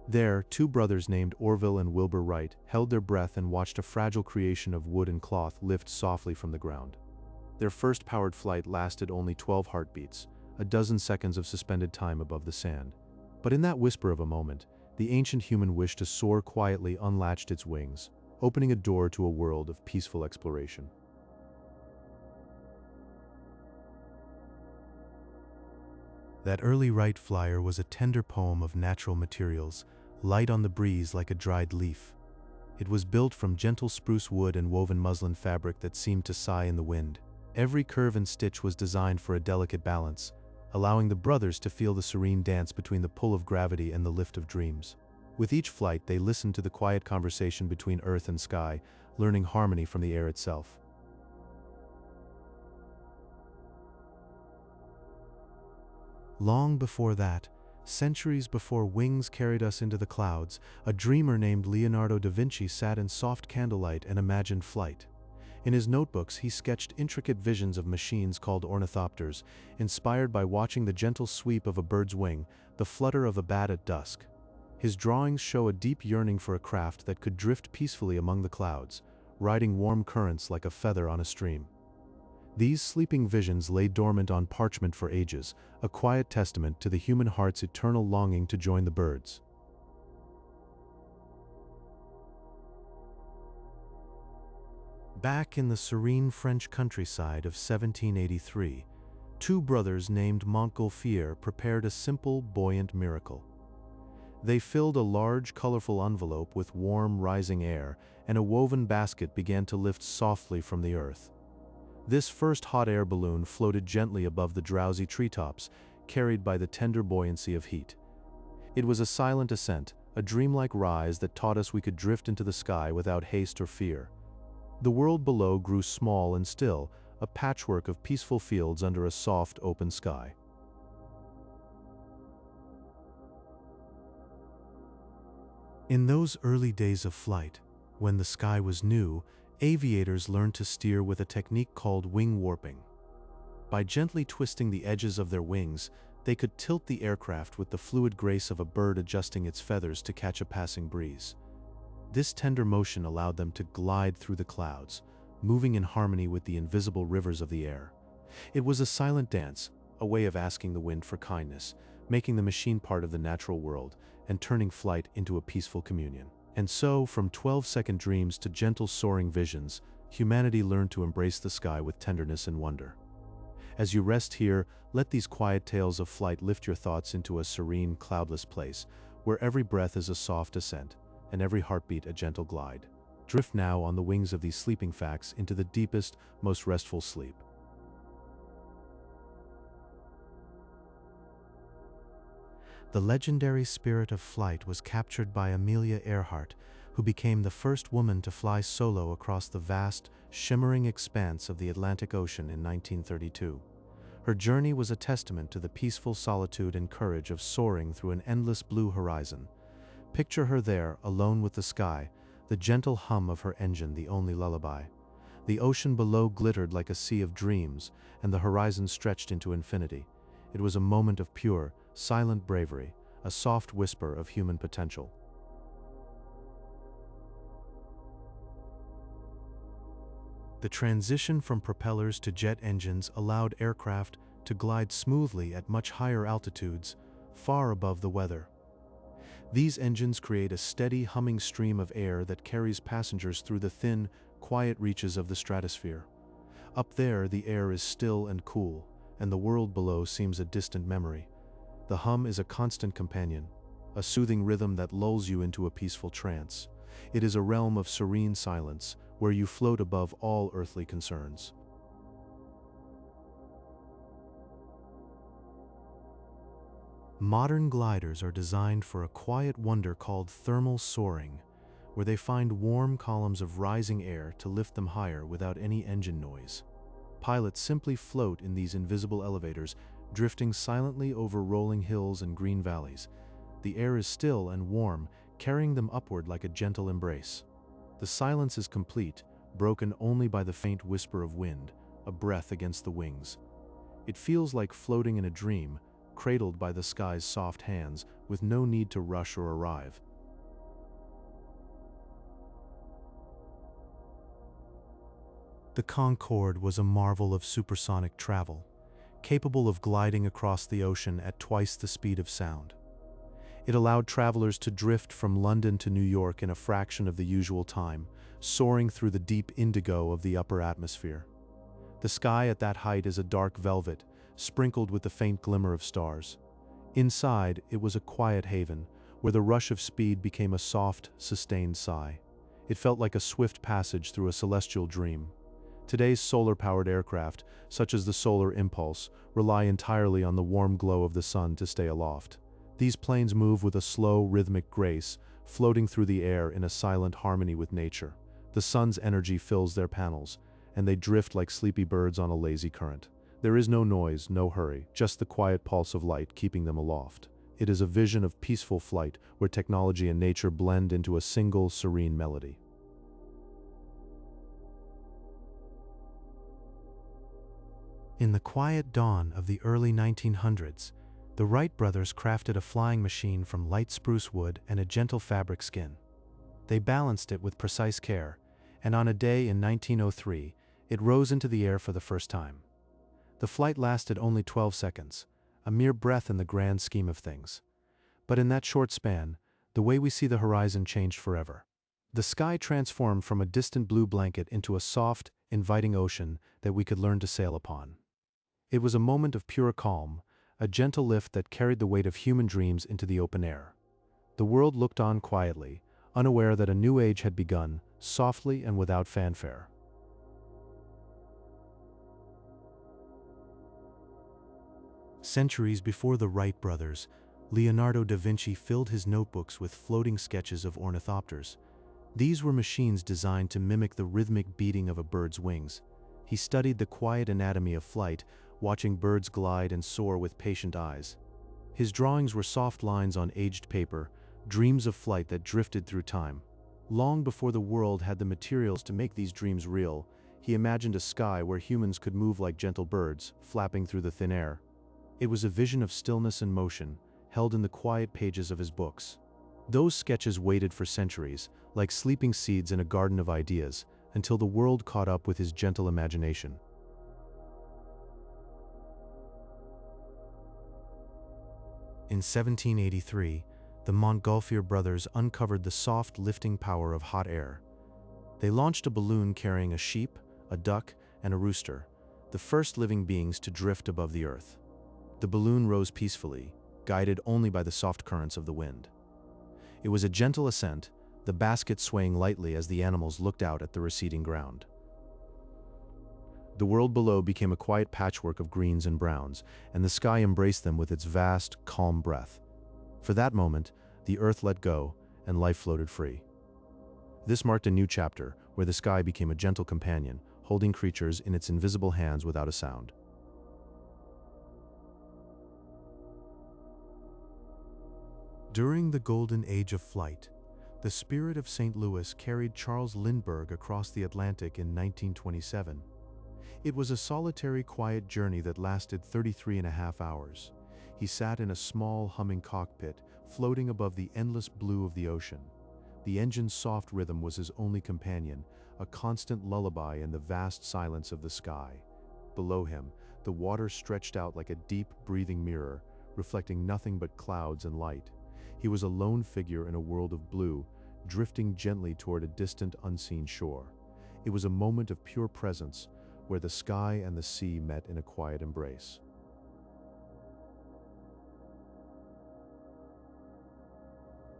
S1: There, two brothers named Orville and Wilbur Wright held their breath and watched a fragile creation of wood and cloth lift softly from the ground. Their first powered flight lasted only 12 heartbeats, a dozen seconds of suspended time above the sand. But in that whisper of a moment, the ancient human wish to soar quietly unlatched its wings, opening a door to a world of peaceful exploration. That early Wright flyer was a tender poem of natural materials, light on the breeze like a dried leaf. It was built from gentle spruce wood and woven muslin fabric that seemed to sigh in the wind. Every curve and stitch was designed for a delicate balance, allowing the brothers to feel the serene dance between the pull of gravity and the lift of dreams. With each flight, they listened to the quiet conversation between earth and sky, learning harmony from the air itself. Long before that, centuries before wings carried us into the clouds, a dreamer named Leonardo da Vinci sat in soft candlelight and imagined flight. In his notebooks, he sketched intricate visions of machines called ornithopters, inspired by watching the gentle sweep of a bird's wing, the flutter of a bat at dusk. His drawings show a deep yearning for a craft that could drift peacefully among the clouds, riding warm currents like a feather on a stream. These sleeping visions lay dormant on parchment for ages, a quiet testament to the human heart's eternal longing to join the birds. Back in the serene French countryside of 1783, two brothers named Montgolfier prepared a simple, buoyant miracle. They filled a large, colorful envelope with warm, rising air, and a woven basket began to lift softly from the earth. This first hot air balloon floated gently above the drowsy treetops, carried by the tender buoyancy of heat. It was a silent ascent, a dreamlike rise that taught us we could drift into the sky without haste or fear. The world below grew small and still, a patchwork of peaceful fields under a soft, open sky. In those early days of flight, when the sky was new, aviators learned to steer with a technique called wing warping. By gently twisting the edges of their wings, they could tilt the aircraft with the fluid grace of a bird adjusting its feathers to catch a passing breeze. This tender motion allowed them to glide through the clouds, moving in harmony with the invisible rivers of the air. It was a silent dance, a way of asking the wind for kindness, making the machine part of the natural world, and turning flight into a peaceful communion. And so, from 12-second dreams to gentle soaring visions, humanity learned to embrace the sky with tenderness and wonder. As you rest here, let these quiet tales of flight lift your thoughts into a serene, cloudless place, where every breath is a soft ascent, and every heartbeat a gentle glide. Drift now on the wings of these sleeping facts into the deepest, most restful sleep. The legendary spirit of flight was captured by Amelia Earhart, who became the first woman to fly solo across the vast, shimmering expanse of the Atlantic Ocean in 1932. Her journey was a testament to the peaceful solitude and courage of soaring through an endless blue horizon. Picture her there, alone with the sky, the gentle hum of her engine the only lullaby. The ocean below glittered like a sea of dreams, and the horizon stretched into infinity. It was a moment of pure, silent bravery, a soft whisper of human potential. The transition from propellers to jet engines allowed aircraft to glide smoothly at much higher altitudes, far above the weather. These engines create a steady, humming stream of air that carries passengers through the thin, quiet reaches of the stratosphere. Up there, the air is still and cool, and the world below seems a distant memory. The hum is a constant companion, a soothing rhythm that lulls you into a peaceful trance. It is a realm of serene silence, where you float above all earthly concerns. Modern gliders are designed for a quiet wonder called thermal soaring, where they find warm columns of rising air to lift them higher without any engine noise. Pilots simply float in these invisible elevators, drifting silently over rolling hills and green valleys. The air is still and warm, carrying them upward like a gentle embrace. The silence is complete, broken only by the faint whisper of wind, a breath against the wings. It feels like floating in a dream, cradled by the sky's soft hands, with no need to rush or arrive. The Concorde was a marvel of supersonic travel, capable of gliding across the ocean at twice the speed of sound. It allowed travelers to drift from London to New York in a fraction of the usual time, soaring through the deep indigo of the upper atmosphere. The sky at that height is a dark velvet, sprinkled with the faint glimmer of stars. Inside, it was a quiet haven, where the rush of speed became a soft, sustained sigh. It felt like a swift passage through a celestial dream. Today's solar-powered aircraft, such as the Solar Impulse, rely entirely on the warm glow of the sun to stay aloft. These planes move with a slow, rhythmic grace, floating through the air in a silent harmony with nature. The sun's energy fills their panels, and they drift like sleepy birds on a lazy current. There is no noise, no hurry, just the quiet pulse of light keeping them aloft. It is a vision of peaceful flight, where technology and nature blend into a single, serene melody. In the quiet dawn of the early 1900s, the Wright brothers crafted a flying machine from light spruce wood and a gentle fabric skin. They balanced it with precise care, and on a day in 1903, it rose into the air for the first time. The flight lasted only 12 seconds, a mere breath in the grand scheme of things. But in that short span, the way we see the horizon changed forever. The sky transformed from a distant blue blanket into a soft, inviting ocean that we could learn to sail upon. It was a moment of pure calm, a gentle lift that carried the weight of human dreams into the open air. The world looked on quietly, unaware that a new age had begun, softly and without fanfare. Centuries before the Wright brothers, Leonardo da Vinci filled his notebooks with floating sketches of ornithopters. These were machines designed to mimic the rhythmic beating of a bird's wings. He studied the quiet anatomy of flight, watching birds glide and soar with patient eyes. His drawings were soft lines on aged paper, dreams of flight that drifted through time. Long before the world had the materials to make these dreams real, he imagined a sky where humans could move like gentle birds, flapping through the thin air. It was a vision of stillness and motion, held in the quiet pages of his books. Those sketches waited for centuries, like sleeping seeds in a garden of ideas, until the world caught up with his gentle imagination. In 1783, the Montgolfier brothers uncovered the soft, lifting power of hot air. They launched a balloon carrying a sheep, a duck, and a rooster, the first living beings to drift above the earth. The balloon rose peacefully, guided only by the soft currents of the wind. It was a gentle ascent, the basket swaying lightly as the animals looked out at the receding ground. The world below became a quiet patchwork of greens and browns, and the sky embraced them with its vast, calm breath. For that moment, the earth let go, and life floated free. This marked a new chapter, where the sky became a gentle companion, holding creatures in its invisible hands without a sound. During the golden age of flight, the spirit of St. Louis carried Charles Lindbergh across the Atlantic in 1927. It was a solitary, quiet journey that lasted 33.5 hours. He sat in a small, humming cockpit, floating above the endless blue of the ocean. The engine's soft rhythm was his only companion, a constant lullaby in the vast silence of the sky. Below him, the water stretched out like a deep, breathing mirror, reflecting nothing but clouds and light. He was a lone figure in a world of blue, drifting gently toward a distant, unseen shore. It was a moment of pure presence, where the sky and the sea met in a quiet embrace.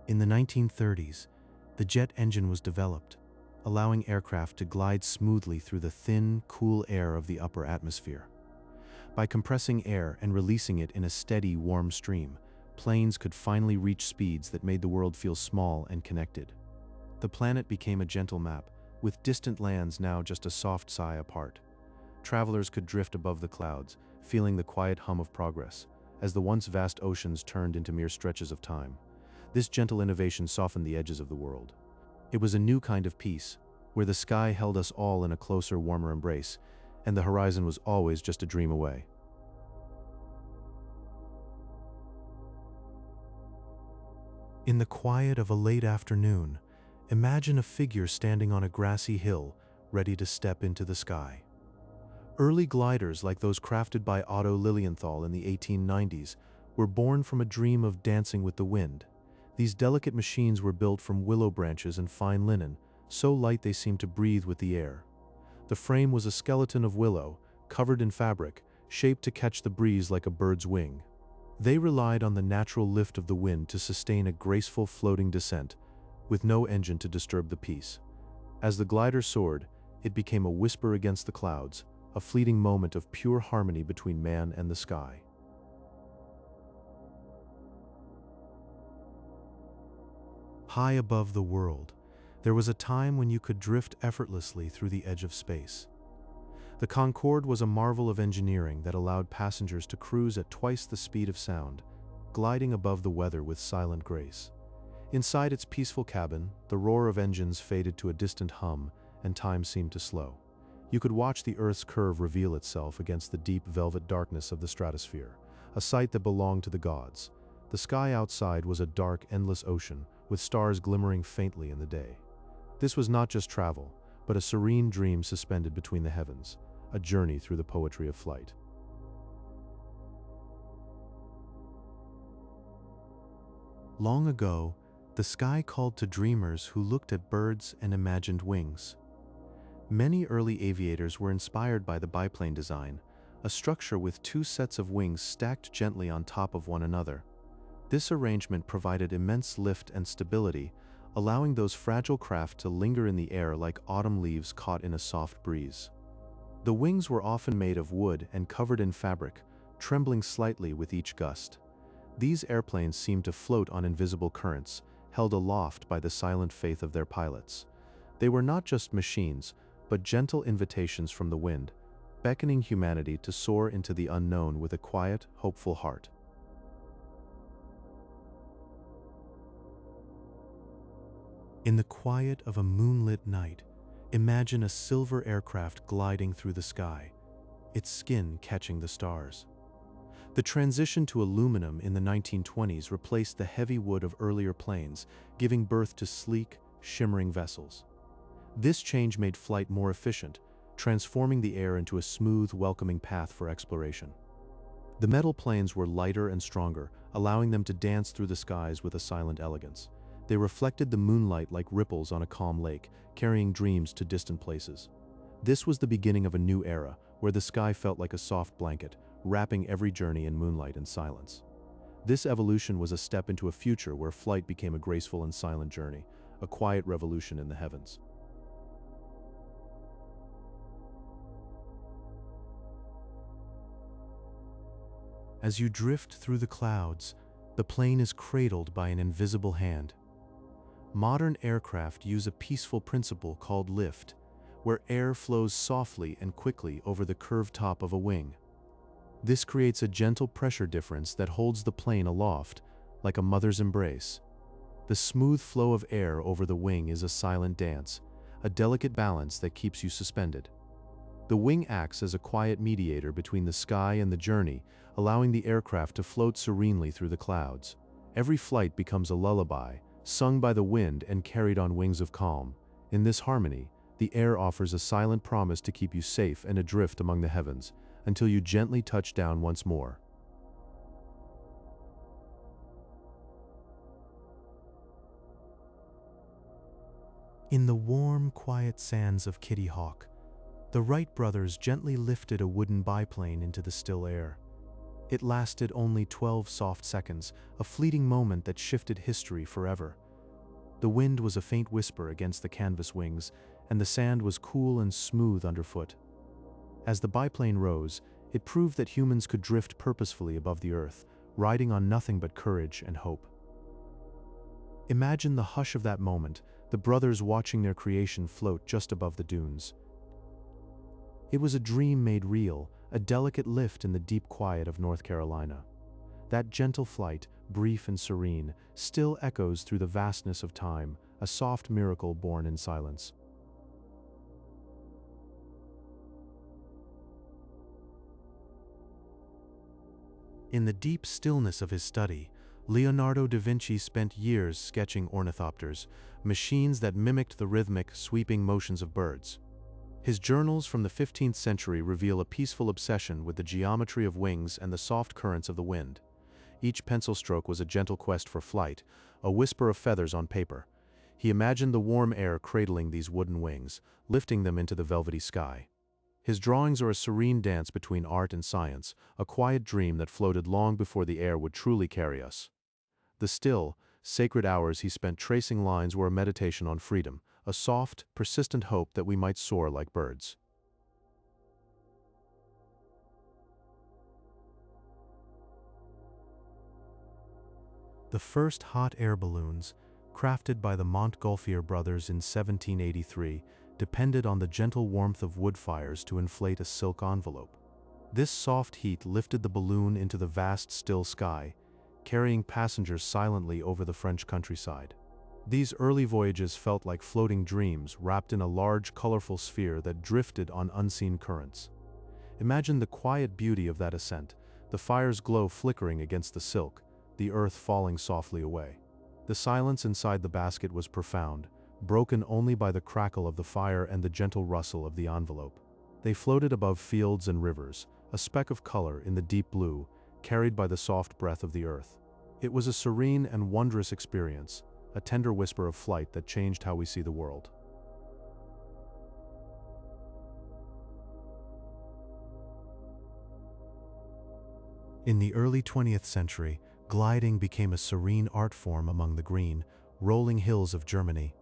S1: In the 1930s, the jet engine was developed, allowing aircraft to glide smoothly through the thin, cool air of the upper atmosphere. By compressing air and releasing it in a steady, warm stream, planes could finally reach speeds that made the world feel small and connected. The planet became a gentle map, with distant lands now just a soft sigh apart. Travelers could drift above the clouds, feeling the quiet hum of progress, as the once vast oceans turned into mere stretches of time. This gentle innovation softened the edges of the world. It was a new kind of peace, where the sky held us all in a closer, warmer embrace, and the horizon was always just a dream away. In the quiet of a late afternoon, imagine a figure standing on a grassy hill, ready to step into the sky. Early gliders like those crafted by Otto Lilienthal in the 1890s were born from a dream of dancing with the wind. These delicate machines were built from willow branches and fine linen, so light they seemed to breathe with the air. The frame was a skeleton of willow, covered in fabric, shaped to catch the breeze like a bird's wing. They relied on the natural lift of the wind to sustain a graceful floating descent, with no engine to disturb the peace. As the glider soared, it became a whisper against the clouds, a fleeting moment of pure harmony between man and the sky. High above the world, there was a time when you could drift effortlessly through the edge of space. The Concorde was a marvel of engineering that allowed passengers to cruise at twice the speed of sound, gliding above the weather with silent grace. Inside its peaceful cabin, the roar of engines faded to a distant hum, and time seemed to slow. You could watch the Earth's curve reveal itself against the deep velvet darkness of the stratosphere, a sight that belonged to the gods. The sky outside was a dark, endless ocean, with stars glimmering faintly in the day. This was not just travel, but a serene dream suspended between the heavens, a journey through the poetry of flight. Long ago, the sky called to dreamers who looked at birds and imagined wings. Many early aviators were inspired by the biplane design, a structure with two sets of wings stacked gently on top of one another. This arrangement provided immense lift and stability, allowing those fragile craft to linger in the air like autumn leaves caught in a soft breeze. The wings were often made of wood and covered in fabric, trembling slightly with each gust. These airplanes seemed to float on invisible currents, held aloft by the silent faith of their pilots. They were not just machines, but gentle invitations from the wind, beckoning humanity to soar into the unknown with a quiet, hopeful heart. In the quiet of a moonlit night, imagine a silver aircraft gliding through the sky, its skin catching the stars. The transition to aluminum in the 1920s replaced the heavy wood of earlier planes, giving birth to sleek, shimmering vessels. This change made flight more efficient, transforming the air into a smooth, welcoming path for exploration. The metal planes were lighter and stronger, allowing them to dance through the skies with a silent elegance. They reflected the moonlight like ripples on a calm lake, carrying dreams to distant places. This was the beginning of a new era, where the sky felt like a soft blanket, wrapping every journey in moonlight and silence. This evolution was a step into a future where flight became a graceful and silent journey, a quiet revolution in the heavens. As you drift through the clouds, the plane is cradled by an invisible hand. Modern aircraft use a peaceful principle called lift, where air flows softly and quickly over the curved top of a wing. This creates a gentle pressure difference that holds the plane aloft, like a mother's embrace. The smooth flow of air over the wing is a silent dance, a delicate balance that keeps you suspended. The wing acts as a quiet mediator between the sky and the journey, allowing the aircraft to float serenely through the clouds. Every flight becomes a lullaby, sung by the wind and carried on wings of calm. In this harmony, the air offers a silent promise to keep you safe and adrift among the heavens, until you gently touch down once more. In the warm, quiet sands of Kitty Hawk, the Wright brothers gently lifted a wooden biplane into the still air. It lasted only 12 soft seconds, a fleeting moment that shifted history forever. The wind was a faint whisper against the canvas wings, and the sand was cool and smooth underfoot. As the biplane rose, it proved that humans could drift purposefully above the earth, riding on nothing but courage and hope. Imagine the hush of that moment, the brothers watching their creation float just above the dunes. It was a dream made real, a delicate lift in the deep quiet of North Carolina. That gentle flight, brief and serene, still echoes through the vastness of time, a soft miracle born in silence. In the deep stillness of his study, Leonardo da Vinci spent years sketching ornithopters, machines that mimicked the rhythmic, sweeping motions of birds. His journals from the 15th century reveal a peaceful obsession with the geometry of wings and the soft currents of the wind. Each pencil stroke was a gentle quest for flight, a whisper of feathers on paper. He imagined the warm air cradling these wooden wings, lifting them into the velvety sky. His drawings are a serene dance between art and science, a quiet dream that floated long before the air would truly carry us. The still, sacred hours he spent tracing lines were a meditation on freedom, a soft, persistent hope that we might soar like birds. The first hot air balloons, crafted by the Montgolfier brothers in 1783, depended on the gentle warmth of wood fires to inflate a silk envelope. This soft heat lifted the balloon into the vast still sky, carrying passengers silently over the French countryside. These early voyages felt like floating dreams wrapped in a large, colorful sphere that drifted on unseen currents. Imagine the quiet beauty of that ascent, the fire's glow flickering against the silk, the earth falling softly away. The silence inside the basket was profound, broken only by the crackle of the fire and the gentle rustle of the envelope. They floated above fields and rivers, a speck of color in the deep blue, carried by the soft breath of the earth. It was a serene and wondrous experience, a tender whisper of flight that changed how we see the world. In the early 20th century, gliding became a serene art form among the green, rolling hills of Germany.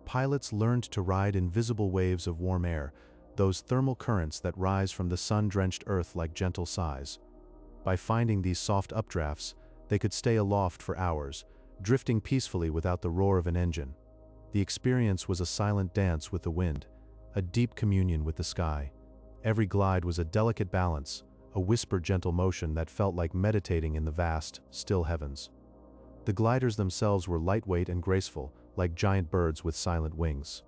S1: Pilots learned to ride invisible waves of warm air, those thermal currents that rise from the sun-drenched earth like gentle sighs. By finding these soft updrafts, they could stay aloft for hours, drifting peacefully without the roar of an engine. The experience was a silent dance with the wind, a deep communion with the sky. Every glide was a delicate balance, a whispered gentle motion that felt like meditating in the vast, still heavens. The gliders themselves were lightweight and graceful, like giant birds with silent wings.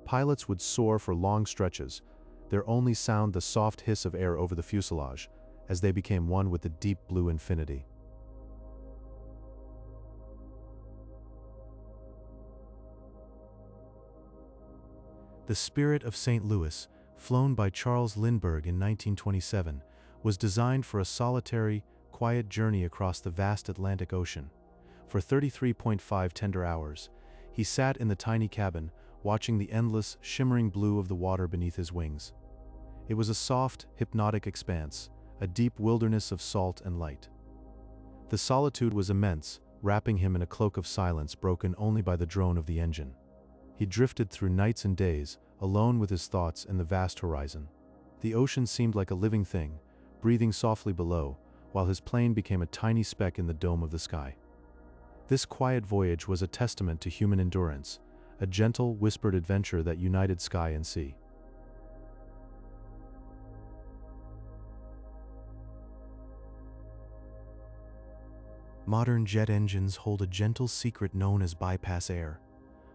S1: Pilots would soar for long stretches, their only sound the soft hiss of air over the fuselage, as they became one with the deep blue infinity. The Spirit of St. Louis, flown by Charles Lindbergh in 1927, was designed for a solitary, quiet journey across the vast Atlantic Ocean. For 33.5 tender hours, he sat in the tiny cabin, watching the endless, shimmering blue of the water beneath his wings. It was a soft, hypnotic expanse, a deep wilderness of salt and light. The solitude was immense, wrapping him in a cloak of silence broken only by the drone of the engine. He drifted through nights and days, alone with his thoughts and the vast horizon. The ocean seemed like a living thing, breathing softly below, while his plane became a tiny speck in the dome of the sky. This quiet voyage was a testament to human endurance, a gentle, whispered adventure that united sky and sea. Modern jet engines hold a gentle secret known as bypass air.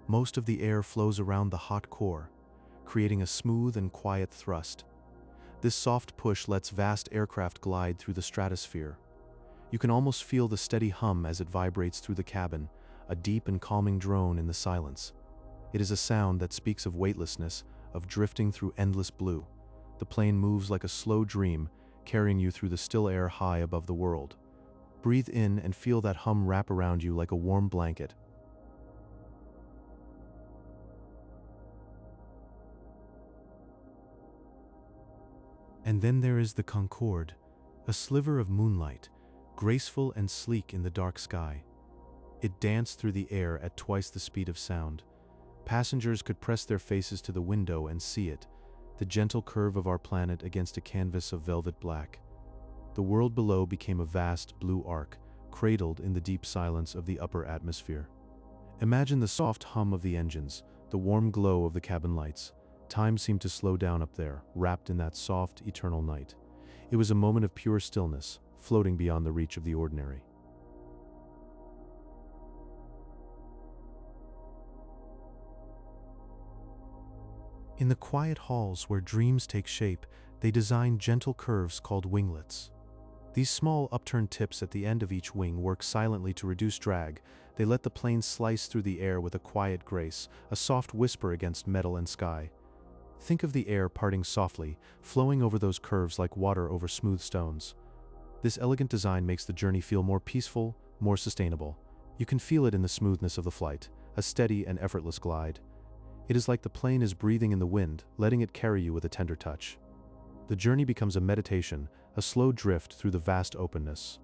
S1: Most of the air flows around the hot core, creating a smooth and quiet thrust. This soft push lets vast aircraft glide through the stratosphere. You can almost feel the steady hum as it vibrates through the cabin, a deep and calming drone in the silence. It is a sound that speaks of weightlessness, of drifting through endless blue. The plane moves like a slow dream, carrying you through the still air high above the world. Breathe in and feel that hum wrap around you like a warm blanket. And then there is the Concorde, a sliver of moonlight, graceful and sleek in the dark sky. It danced through the air at twice the speed of sound. Passengers could press their faces to the window and see it, the gentle curve of our planet against a canvas of velvet black. The world below became a vast blue arc, cradled in the deep silence of the upper atmosphere. Imagine the soft hum of the engines, the warm glow of the cabin lights. Time seemed to slow down up there, wrapped in that soft, eternal night. It was a moment of pure stillness, floating beyond the reach of the ordinary. In the quiet halls where dreams take shape, they design gentle curves called winglets. These small upturned tips at the end of each wing work silently to reduce drag. They let the plane slice through the air with a quiet grace, a soft whisper against metal and sky. Think of the air parting softly, flowing over those curves like water over smooth stones. This elegant design makes the journey feel more peaceful, more sustainable. You can feel it in the smoothness of the flight, a steady and effortless glide. It is like the plane is breathing in the wind, letting it carry you with a tender touch. The journey becomes a meditation, a slow drift through the vast openness.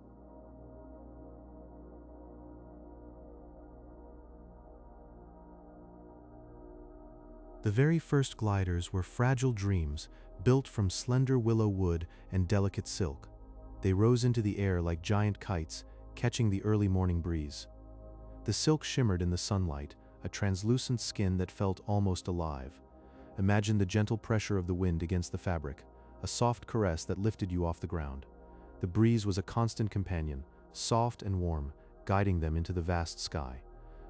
S1: The very first gliders were fragile dreams, built from slender willow wood and delicate silk. They rose into the air like giant kites, catching the early morning breeze. The silk shimmered in the sunlight, a translucent skin that felt almost alive. Imagine the gentle pressure of the wind against the fabric, a soft caress that lifted you off the ground. The breeze was a constant companion, soft and warm, guiding them into the vast sky.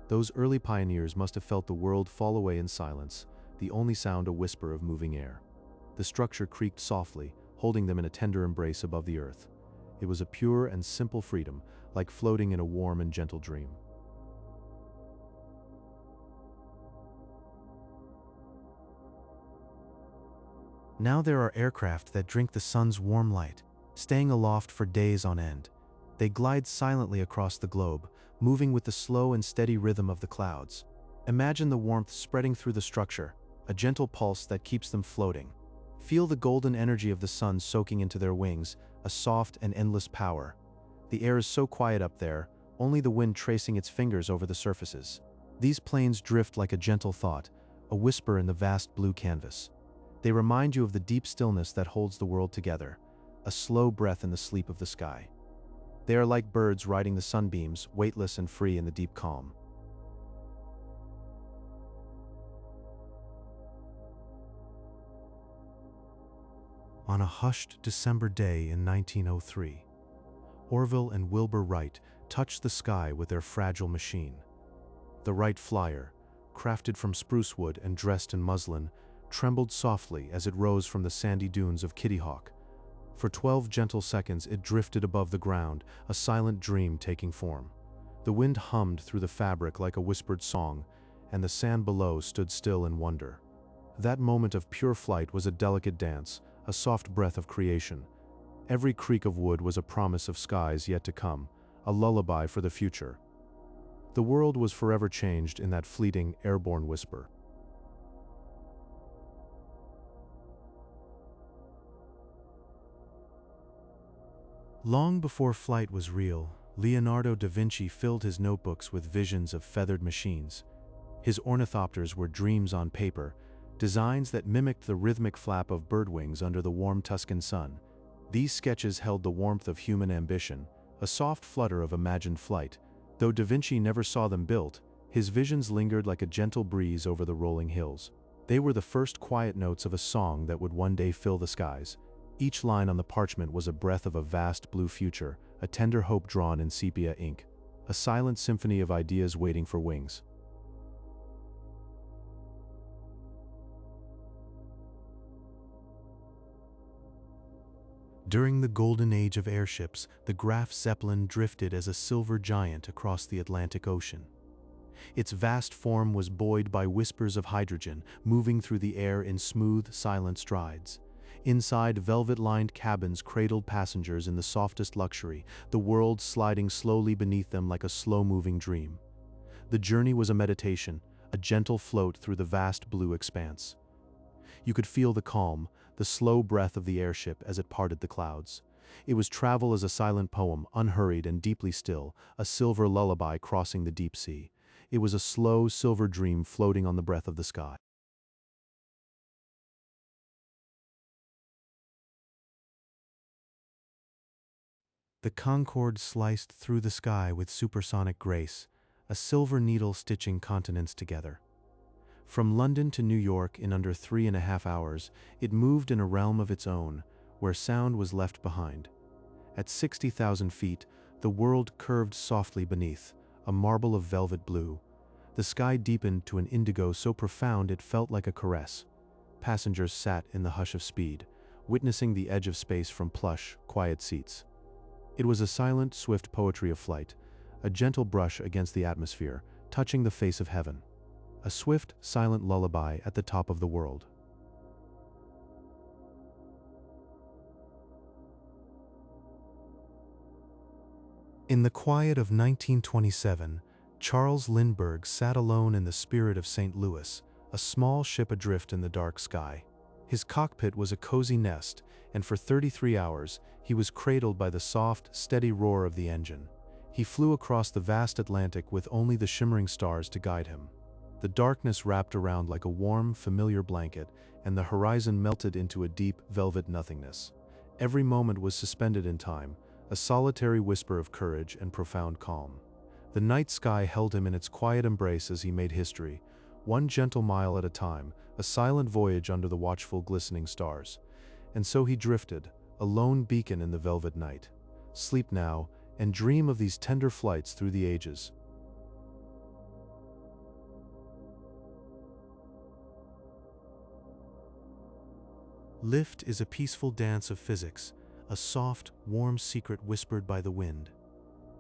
S1: Those early pioneers must have felt the world fall away in silence, the only sound a whisper of moving air. The structure creaked softly, holding them in a tender embrace above the earth. It was a pure and simple freedom, like floating in a warm and gentle dream. Now there are aircraft that drink the sun's warm light, staying aloft for days on end. They glide silently across the globe, moving with the slow and steady rhythm of the clouds. Imagine the warmth spreading through the structure, a gentle pulse that keeps them floating. Feel the golden energy of the sun soaking into their wings, a soft and endless power. The air is so quiet up there, only the wind tracing its fingers over the surfaces. These planes drift like a gentle thought, a whisper in the vast blue canvas. They remind you of the deep stillness that holds the world together, a slow breath in the sleep of the sky. They are like birds riding the sunbeams, weightless and free in the deep calm. On a hushed December day in 1903, Orville and Wilbur Wright touched the sky with their fragile machine. The Wright Flyer, crafted from spruce wood and dressed in muslin, trembled softly as it rose from the sandy dunes of Kitty Hawk. For 12 gentle seconds it drifted above the ground, a silent dream taking form. The wind hummed through the fabric like a whispered song, and the sand below stood still in wonder. That moment of pure flight was a delicate dance, a soft breath of creation. Every creak of wood was a promise of skies yet to come, a lullaby for the future. The world was forever changed in that fleeting, airborne whisper. Long before flight was real, Leonardo da Vinci filled his notebooks with visions of feathered machines. His ornithopters were dreams on paper, designs that mimicked the rhythmic flap of bird wings under the warm Tuscan sun. These sketches held the warmth of human ambition, a soft flutter of imagined flight. Though da Vinci never saw them built, his visions lingered like a gentle breeze over the rolling hills. They were the first quiet notes of a song that would one day fill the skies. Each line on the parchment was a breath of a vast blue future, a tender hope drawn in sepia ink, a silent symphony of ideas waiting for wings. During the golden age of airships, the Graf Zeppelin drifted as a silver giant across the Atlantic Ocean. Its vast form was buoyed by whispers of hydrogen, moving through the air in smooth, silent strides. Inside, velvet-lined cabins cradled passengers in the softest luxury, the world sliding slowly beneath them like a slow-moving dream. The journey was a meditation, a gentle float through the vast blue expanse. You could feel the calm, the slow breath of the airship as it parted the clouds. It was travel as a silent poem, unhurried and deeply still, a silver lullaby crossing the deep sea. It was a slow, silver dream floating on the breath of the sky. The Concorde sliced through the sky with supersonic grace, a silver needle stitching continents together. From London to New York in under 3.5 hours, it moved in a realm of its own, where sound was left behind. At 60,000 feet, the world curved softly beneath, a marble of velvet blue. The sky deepened to an indigo so profound it felt like a caress. Passengers sat in the hush of speed, witnessing the edge of space from plush, quiet seats. It was a silent, swift poetry of flight, a gentle brush against the atmosphere, touching the face of heaven. A swift, silent lullaby at the top of the world. In the quiet of 1927, Charles Lindbergh sat alone in the Spirit of St. Louis, a small ship adrift in the dark sky. His cockpit was a cozy nest, and for 33 hours, he was cradled by the soft, steady roar of the engine. He flew across the vast Atlantic with only the shimmering stars to guide him. The darkness wrapped around like a warm, familiar blanket, and the horizon melted into a deep, velvet nothingness. Every moment was suspended in time, a solitary whisper of courage and profound calm. The night sky held him in its quiet embrace as he made history, one gentle mile at a time, a silent voyage under the watchful, glistening stars. And so he drifted, a lone beacon in the velvet night. Sleep now, and dream of these tender flights through the ages. Lift is a peaceful dance of physics, a soft, warm secret whispered by the wind.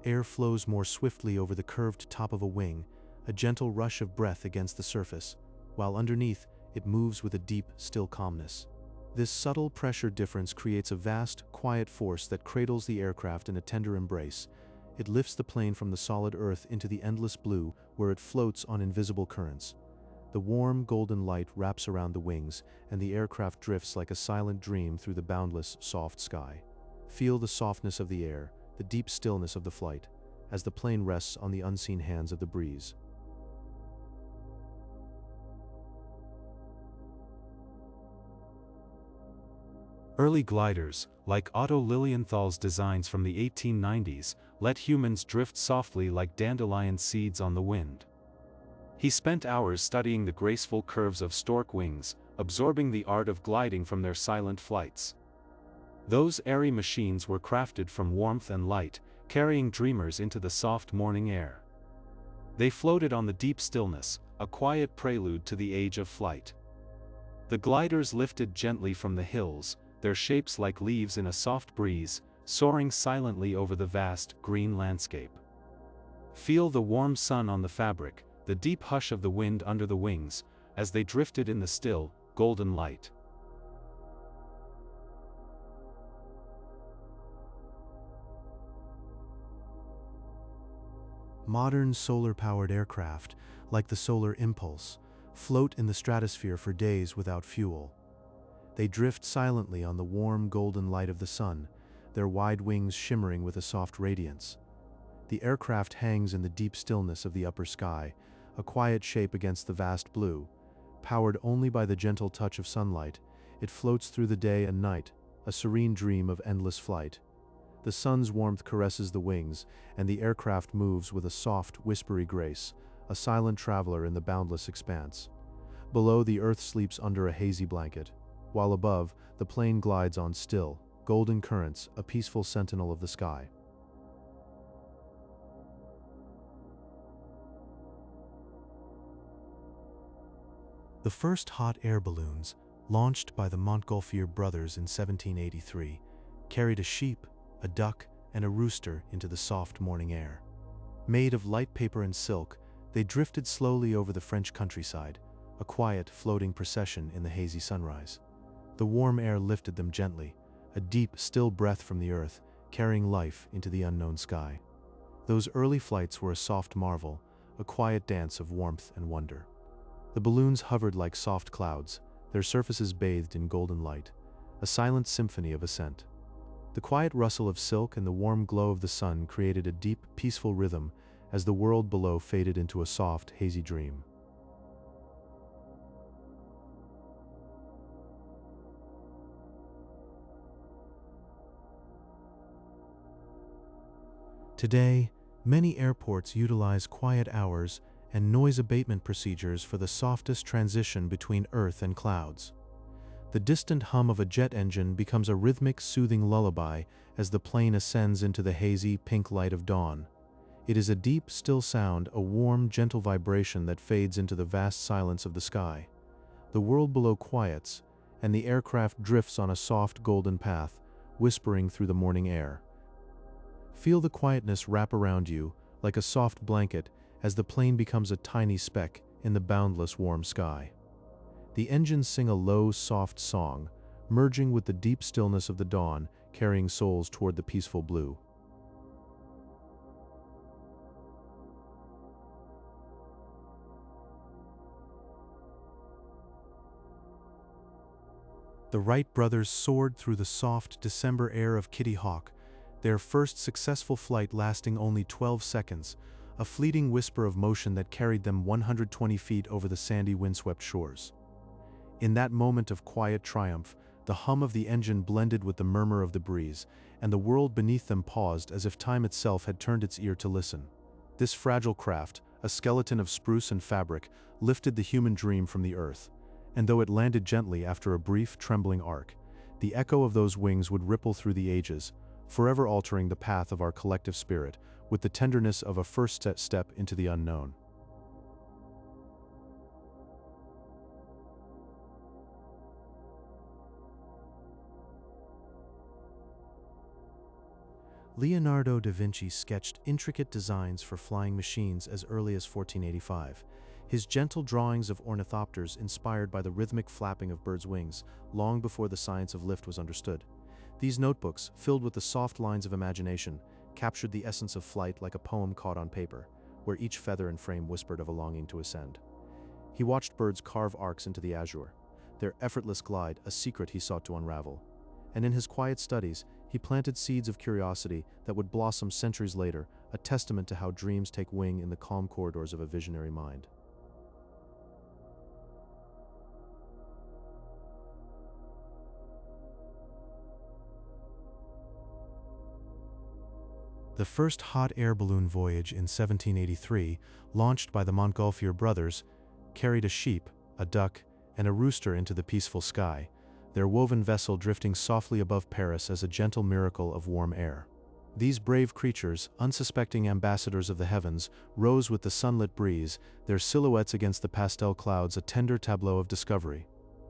S1: Air flows more swiftly over the curved top of a wing, a gentle rush of breath against the surface, while underneath, it moves with a deep, still calmness. This subtle pressure difference creates a vast, quiet force that cradles the aircraft in a tender embrace. It lifts the plane from the solid earth into the endless blue, where it floats on invisible currents. The warm, golden light wraps around the wings, and the aircraft drifts like a silent dream through the boundless, soft sky. Feel the softness of the air, the deep stillness of the flight, as the plane rests on the unseen hands of the breeze. Early gliders, like Otto Lilienthal's designs from the 1890s, let humans drift softly like dandelion seeds on the wind. He spent hours studying the graceful curves of stork wings, absorbing the art of gliding from their silent flights. Those airy machines were crafted from warmth and light, carrying dreamers into the soft morning air.
S2: They floated on the deep stillness, a quiet prelude to the age of flight. The gliders lifted gently from the hills, their shapes like leaves in a soft breeze, soaring silently over the vast, green landscape. Feel the warm sun on the fabric, the deep hush of the wind under the wings, as they drifted in the still, golden light.
S1: Modern solar-powered aircraft, like the Solar Impulse, float in the stratosphere for days without fuel. They drift silently on the warm golden light of the sun, their wide wings shimmering with a soft radiance. The aircraft hangs in the deep stillness of the upper sky, a quiet shape against the vast blue. Powered only by the gentle touch of sunlight, it floats through the day and night, a serene dream of endless flight. The sun's warmth caresses the wings, and the aircraft moves with a soft, whispery grace, a silent traveler in the boundless expanse. Below, the earth sleeps under a hazy blanket, while above, the plane glides on still, golden currents, a peaceful sentinel of the sky. The first hot air balloons, launched by the Montgolfier brothers in 1783, carried a sheep, a duck, and a rooster into the soft morning air. Made of light paper and silk, they drifted slowly over the French countryside, a quiet, floating procession in the hazy sunrise. The warm air lifted them gently, a deep, still breath from the earth, carrying life into the unknown sky. Those early flights were a soft marvel, a quiet dance of warmth and wonder. The balloons hovered like soft clouds, their surfaces bathed in golden light, a silent symphony of ascent. The quiet rustle of silk and the warm glow of the sun created a deep, peaceful rhythm as the world below faded into a soft, hazy dream. Today, many airports utilize quiet hours and noise abatement procedures for the softest transition between Earth and clouds. The distant hum of a jet engine becomes a rhythmic, soothing lullaby as the plane ascends into the hazy, pink light of dawn. It is a deep, still sound, a warm, gentle vibration that fades into the vast silence of the sky. The world below quiets, and the aircraft drifts on a soft, golden path, whispering through the morning air. Feel the quietness wrap around you, like a soft blanket, as the plane becomes a tiny speck in the boundless warm sky. The engines sing a low, soft song, merging with the deep stillness of the dawn, carrying souls toward the peaceful blue. The Wright brothers soared through the soft December air of Kitty Hawk, their first successful flight lasting only 12 seconds, a fleeting whisper of motion that carried them 120 feet over the sandy, windswept shores. In that moment of quiet triumph, the hum of the engine blended with the murmur of the breeze, and the world beneath them paused as if time itself had turned its ear to listen. This fragile craft, a skeleton of spruce and fabric, lifted the human dream from the earth, and though it landed gently after a brief, trembling arc, the echo of those wings would ripple through the ages, forever altering the path of our collective spirit with the tenderness of a first step into the unknown. Leonardo da Vinci sketched intricate designs for flying machines as early as 1485. His gentle drawings of ornithopters inspired by the rhythmic flapping of birds' wings, long before the science of lift was understood. These notebooks, filled with the soft lines of imagination, captured the essence of flight like a poem caught on paper, where each feather and frame whispered of a longing to ascend. He watched birds carve arcs into the azure, their effortless glide a secret he sought to unravel. And in his quiet studies, he planted seeds of curiosity that would blossom centuries later, a testament to how dreams take wing in the calm corridors of a visionary mind. The first hot air balloon voyage in 1783, launched by the Montgolfier brothers, carried a sheep, a duck, and a rooster into the peaceful sky, their woven vessel drifting softly above Paris as a gentle miracle of warm air. These brave creatures, unsuspecting ambassadors of the heavens, rose with the sunlit breeze, their silhouettes against the pastel clouds a tender tableau of discovery.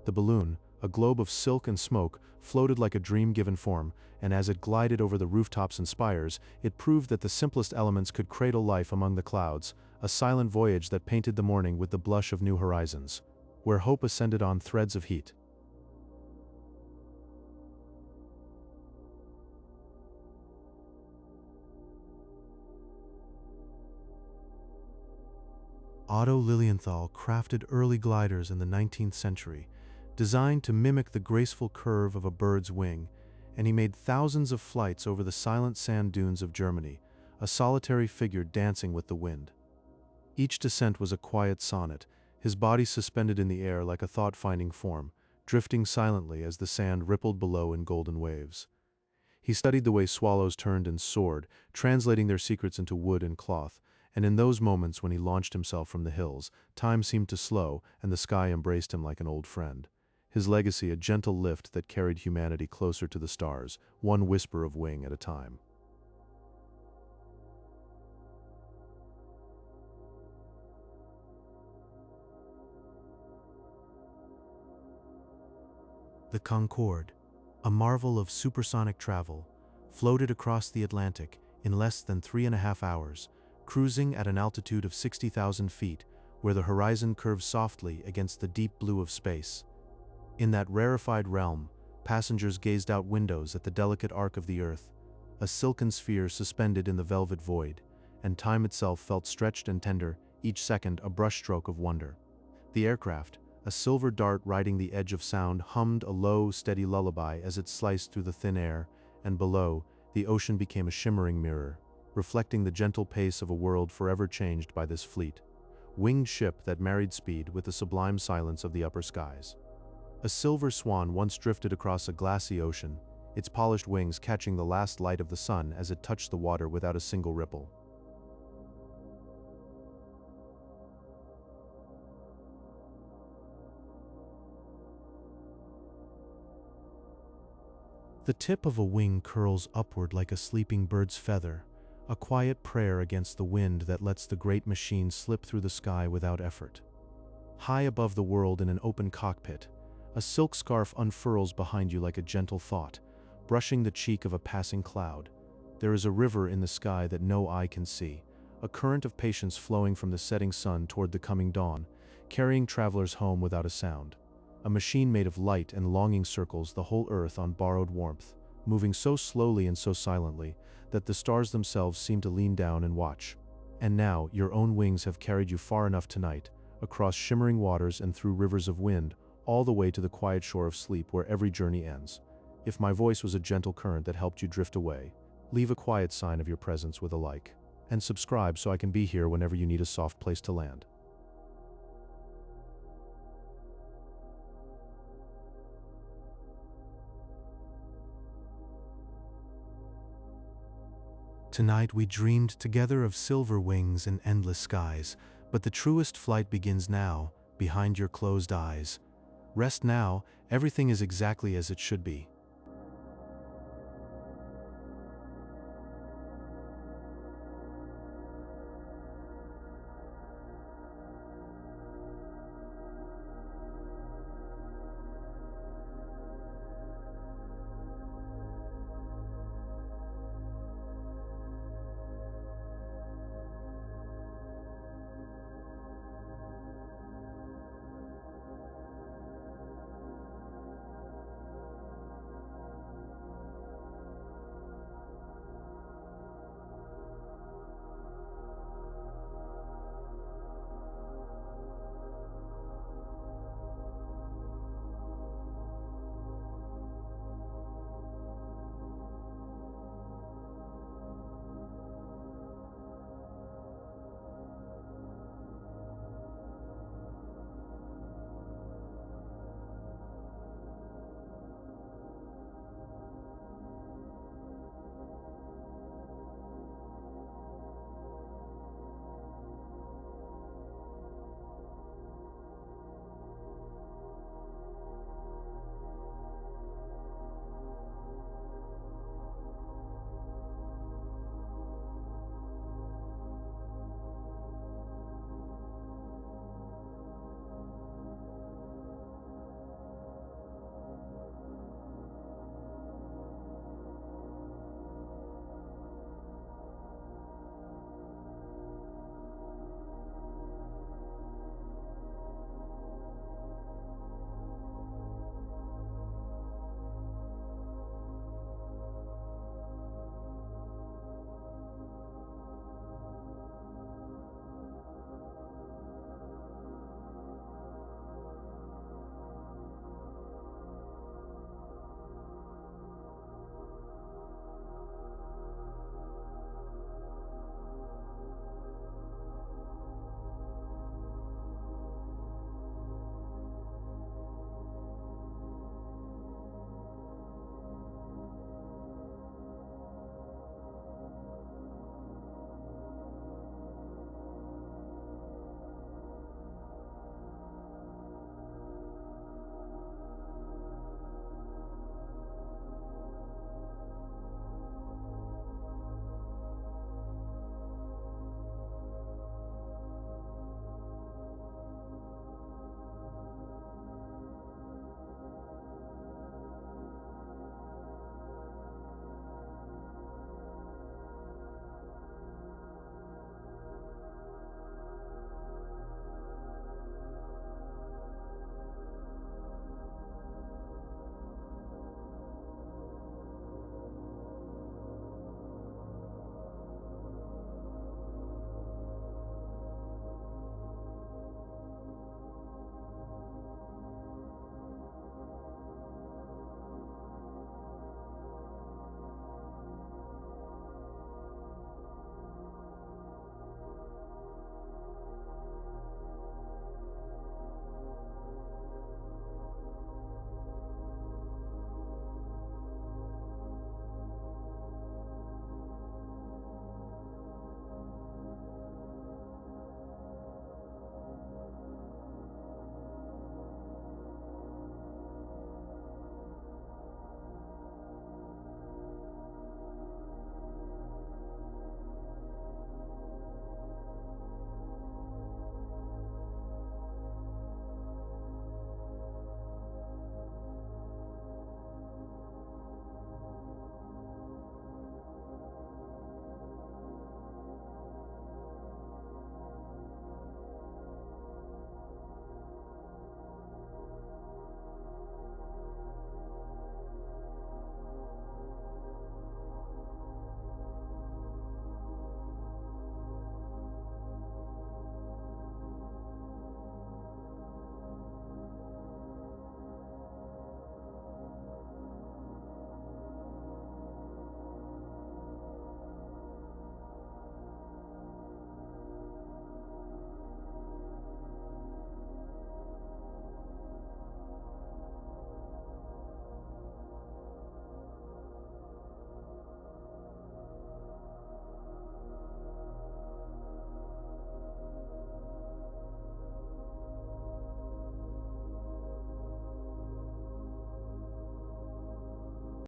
S1: The balloon, a globe of silk and smoke, floated like a dream given form, and as it glided over the rooftops and spires, it proved that the simplest elements could cradle life among the clouds, a silent voyage that painted the morning with the blush of new horizons, where hope ascended on threads of heat. Otto Lilienthal crafted early gliders in the 19th century, designed to mimic the graceful curve of a bird's wing, and he made thousands of flights over the silent sand dunes of Germany, a solitary figure dancing with the wind. Each descent was a quiet sonnet, his body suspended in the air like a thought-finding form, drifting silently as the sand rippled below in golden waves. He studied the way swallows turned and soared, translating their secrets into wood and cloth, and in those moments when he launched himself from the hills, time seemed to slow and the sky embraced him like an old friend. His legacy a gentle lift that carried humanity closer to the stars, one whisper of wing at a time. The Concorde, a marvel of supersonic travel, floated across the Atlantic in less than 3.5 hours, cruising at an altitude of 60,000 feet, where the horizon curves softly against the deep blue of space. In that rarefied realm, passengers gazed out windows at the delicate arc of the earth, a silken sphere suspended in the velvet void, and time itself felt stretched and tender, each second a brushstroke of wonder. The aircraft, a silver dart riding the edge of sound, hummed a low, steady lullaby as it sliced through the thin air, and below, the ocean became a shimmering mirror, reflecting the gentle pace of a world forever changed by this fleet, winged ship that married speed with the sublime silence of the upper skies. A silver swan once drifted across a glassy ocean, its polished wings catching the last light of the sun as it touched the water without a single ripple. The tip of a wing curls upward like a sleeping bird's feather, a quiet prayer against the wind that lets the great machine slip through the sky without effort. High above the world in an open cockpit, a silk scarf unfurls behind you like a gentle thought, brushing the cheek of a passing cloud. There is a river in the sky that no eye can see, a current of patience flowing from the setting sun toward the coming dawn, carrying travelers home without a sound. A machine made of light and longing circles the whole earth on borrowed warmth, moving so slowly and so silently that the stars themselves seem to lean down and watch. And now, your own wings have carried you far enough tonight, across shimmering waters and through rivers of wind, all the way to the quiet shore of sleep where every journey ends. If my voice was a gentle current that helped you drift away, leave a quiet sign of your presence with a like, and subscribe so I can be here whenever you need a soft place to land. Tonight we dreamed together of silver wings and endless skies, but the truest flight begins now, behind your closed eyes. Rest now, everything is exactly as it should be.